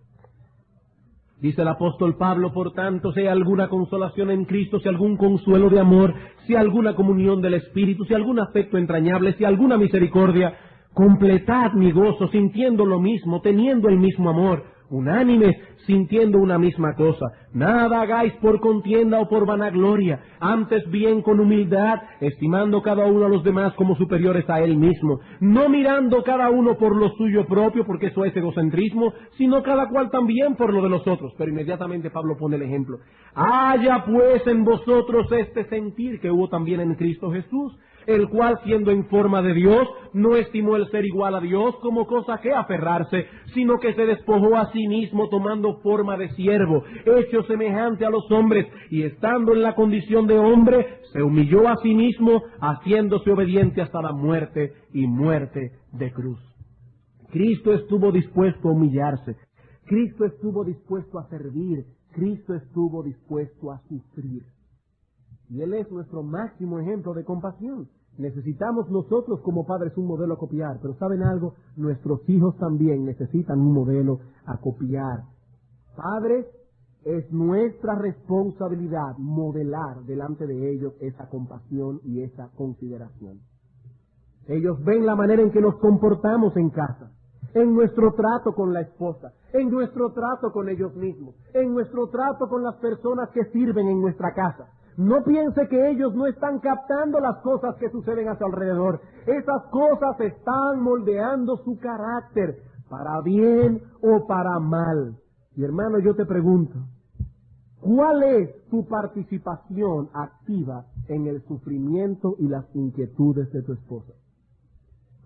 [SPEAKER 1] Dice el apóstol Pablo, por tanto, si hay alguna consolación en Cristo, si algún consuelo de amor, si alguna comunión del Espíritu, si algún afecto entrañable, si alguna misericordia, completad mi gozo, sintiendo lo mismo, teniendo el mismo amor, unánimes, sintiendo una misma cosa. Nada hagáis por contienda o por vanagloria, antes bien con humildad, estimando cada uno a los demás como superiores a él mismo, no mirando cada uno por lo suyo propio, porque eso es egocentrismo, sino cada cual también por lo de los otros. Pero inmediatamente Pablo pone el ejemplo. Haya pues en vosotros este sentir que hubo también en Cristo Jesús, el cual, siendo en forma de Dios, no estimó el ser igual a Dios como cosa que aferrarse, sino que se despojó a sí mismo, tomando forma de siervo, hecho semejante a los hombres, y estando en la condición de hombre, se humilló a sí mismo, haciéndose obediente hasta la muerte, y muerte de cruz. Cristo estuvo dispuesto a humillarse, Cristo estuvo dispuesto a servir, Cristo estuvo dispuesto a sufrir. Y Él es nuestro máximo ejemplo de compasión. Necesitamos nosotros como padres un modelo a copiar, pero ¿saben algo? Nuestros hijos también necesitan un modelo a copiar. Padres, es nuestra responsabilidad modelar delante de ellos esa compasión y esa consideración. Ellos ven la manera en que nos comportamos en casa, en nuestro trato con la esposa, en nuestro trato con ellos mismos, en nuestro trato con las personas que sirven en nuestra casa. No piense que ellos no están captando las cosas que suceden a su alrededor. Esas cosas están moldeando su carácter, para bien o para mal. Y hermano, yo te pregunto, ¿cuál es tu participación activa en el sufrimiento y las inquietudes de tu esposa?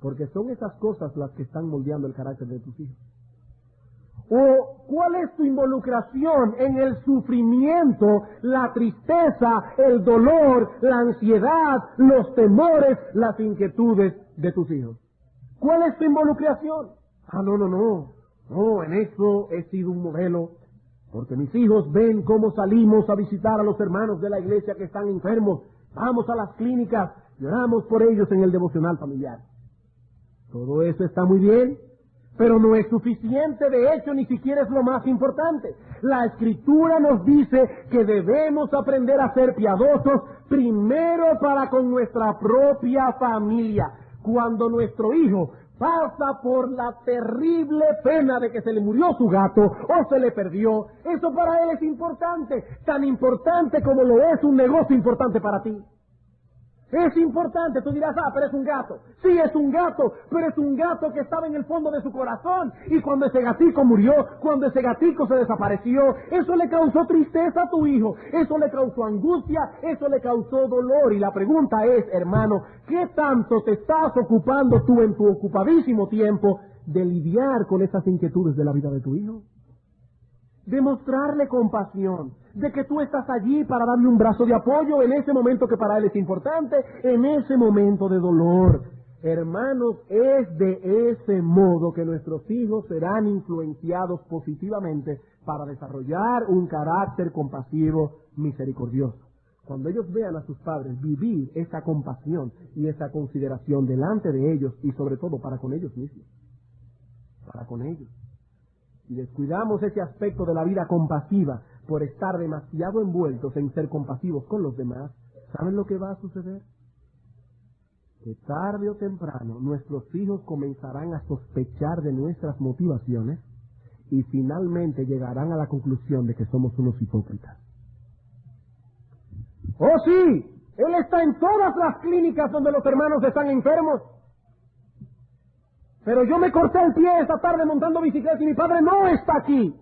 [SPEAKER 1] porque son esas cosas las que están moldeando el carácter de tus hijos. ¿O cuál es tu involucración en el sufrimiento, la tristeza, el dolor, la ansiedad, los temores, las inquietudes de tus hijos? ¿Cuál es tu involucración? No, en eso he sido un modelo, porque mis hijos ven cómo salimos a visitar a los hermanos de la iglesia que están enfermos, vamos a las clínicas, lloramos por ellos en el devocional familiar. Todo eso está muy bien, pero no es suficiente, de hecho ni siquiera es lo más importante. La Escritura nos dice que debemos aprender a ser piadosos primero para con nuestra propia familia. Cuando nuestro hijo pasa por la terrible pena de que se le murió su gato o se le perdió, eso para él es importante, tan importante como lo es un negocio importante para ti. Es importante, tú dirás, pero es un gato. Sí, es un gato, pero es un gato que estaba en el fondo de su corazón. Y cuando ese gatico murió, cuando ese gatico se desapareció, eso le causó tristeza a tu hijo, eso le causó angustia, eso le causó dolor. Y la pregunta es, hermano, ¿qué tanto te estás ocupando tú en tu ocupadísimo tiempo de lidiar con esas inquietudes de la vida de tu hijo? De mostrarle compasión, de que tú estás allí para darle un brazo de apoyo en ese momento que para él es importante, en ese momento de dolor. Hermanos, es de ese modo que nuestros hijos serán influenciados positivamente para desarrollar un carácter compasivo, misericordioso. Cuando ellos vean a sus padres vivir esa compasión y esa consideración delante de ellos y sobre todo para con ellos mismos, para con ellos. Si descuidamos ese aspecto de la vida compasiva por estar demasiado envueltos en ser compasivos con los demás, ¿saben lo que va a suceder? Que tarde o temprano nuestros hijos comenzarán a sospechar de nuestras motivaciones y finalmente llegarán a la conclusión de que somos unos hipócritas. ¡Oh sí! Él está en todas las clínicas donde los hermanos están enfermos. Pero yo me corté el pie esta tarde montando bicicleta y mi padre no está aquí.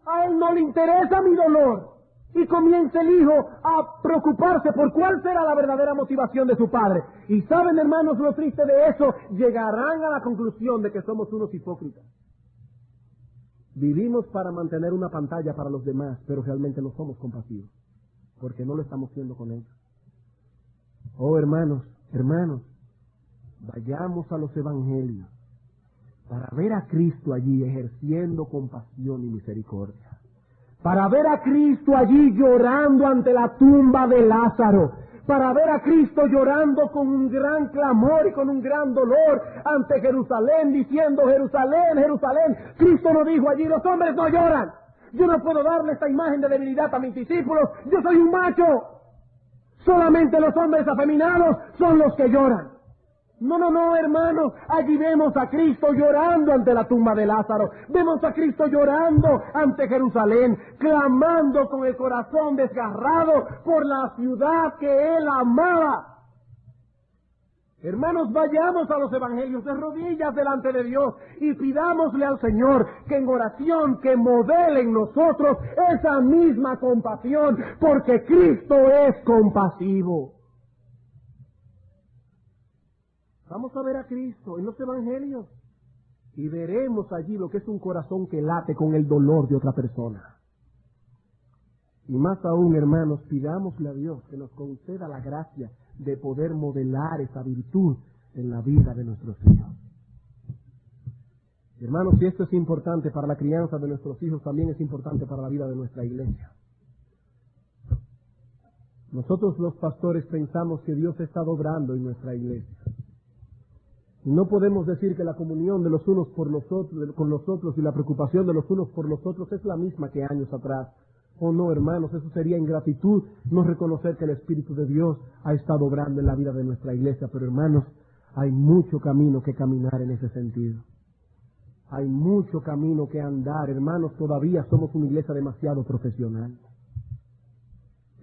[SPEAKER 1] A él no le interesa mi dolor. Y comienza el hijo a preocuparse por cuál será la verdadera motivación de su padre. Y saben, hermanos, lo triste de eso, llegarán a la conclusión de que somos unos hipócritas. Vivimos para mantener una pantalla para los demás, pero realmente no somos compasivos, porque no lo estamos haciendo con ellos. Oh, hermanos, vayamos a los evangelios para ver a Cristo allí ejerciendo compasión y misericordia. Para ver a Cristo allí llorando ante la tumba de Lázaro. Para ver a Cristo llorando con un gran clamor y con un gran dolor ante Jerusalén, diciendo, Jerusalén, Jerusalén. Cristo no dijo allí, los hombres no lloran. Yo no puedo darle esta imagen de debilidad a mis discípulos. Yo soy un macho. Solamente los hombres afeminados son los que lloran. No, hermanos, allí vemos a Cristo llorando ante la tumba de Lázaro, vemos a Cristo llorando ante Jerusalén, clamando con el corazón desgarrado por la ciudad que Él amaba. Hermanos, vayamos a los evangelios de rodillas delante de Dios y pidámosle al Señor que en oración que modele en nosotros esa misma compasión, porque Cristo es compasivo. Vamos a ver a Cristo en los evangelios y veremos allí lo que es un corazón que late con el dolor de otra persona. Y más aún, hermanos, pidámosle a Dios que nos conceda la gracia de poder modelar esa virtud en la vida de nuestros hijos. Hermanos, si esto es importante para la crianza de nuestros hijos, también es importante para la vida de nuestra iglesia. Nosotros los pastores pensamos que Dios está obrando en nuestra iglesia. No podemos decir que la comunión de los unos por los otros, con los otros y la preocupación de los unos por los otros es la misma que años atrás. Oh no, hermanos, eso sería ingratitud, no reconocer que el Espíritu de Dios ha estado obrando en la vida de nuestra iglesia. Pero hermanos, hay mucho camino que caminar en ese sentido. Hay mucho camino que andar. Hermanos, todavía somos una iglesia demasiado profesional.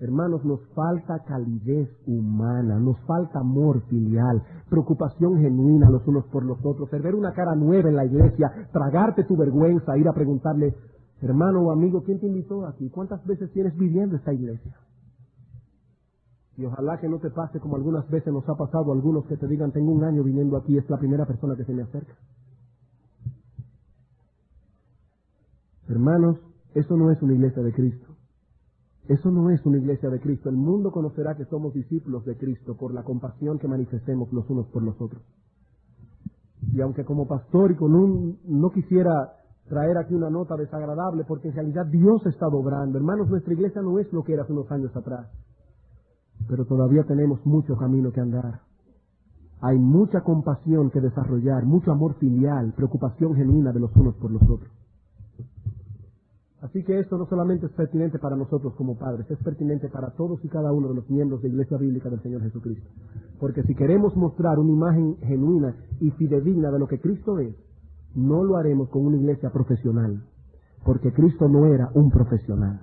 [SPEAKER 1] Hermanos, nos falta calidez humana, nos falta amor filial, preocupación genuina los unos por los otros, ver una cara nueva en la iglesia, tragarte tu vergüenza, ir a preguntarle, hermano o amigo, ¿quién te invitó aquí? ¿Cuántas veces tienes viviendo esta iglesia? Y ojalá que no te pase como algunas veces nos ha pasado a algunos que te digan, tengo 1 año viniendo aquí, es la primera persona que se me acerca. Hermanos, eso no es una iglesia de Cristo. Eso no es una iglesia de Cristo. El mundo conocerá que somos discípulos de Cristo por la compasión que manifestemos los unos por los otros. Y aunque como pastor y no quisiera traer aquí una nota desagradable, porque en realidad Dios está obrando. Hermanos, nuestra iglesia no es lo que era hace unos años atrás. Pero todavía tenemos mucho camino que andar. Hay mucha compasión que desarrollar, mucho amor filial, preocupación genuina de los unos por los otros. Así que esto no solamente es pertinente para nosotros como padres, es pertinente para todos y cada uno de los miembros de la Iglesia Bíblica del Señor Jesucristo. Porque si queremos mostrar una imagen genuina y fidedigna de lo que Cristo es, no lo haremos con una iglesia profesional, porque Cristo no era un profesional.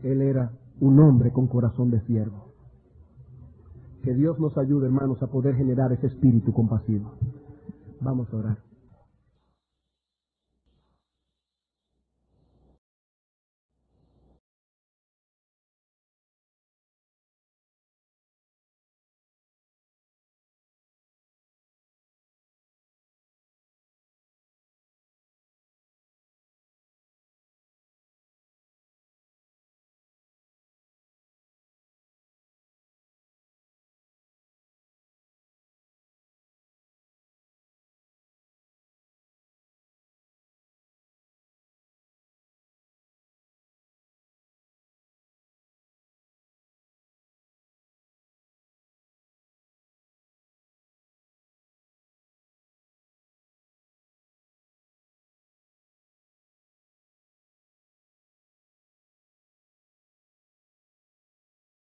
[SPEAKER 1] Él era un hombre con corazón de siervo. Que Dios nos ayude, hermanos, a poder generar ese espíritu compasivo. Vamos a orar.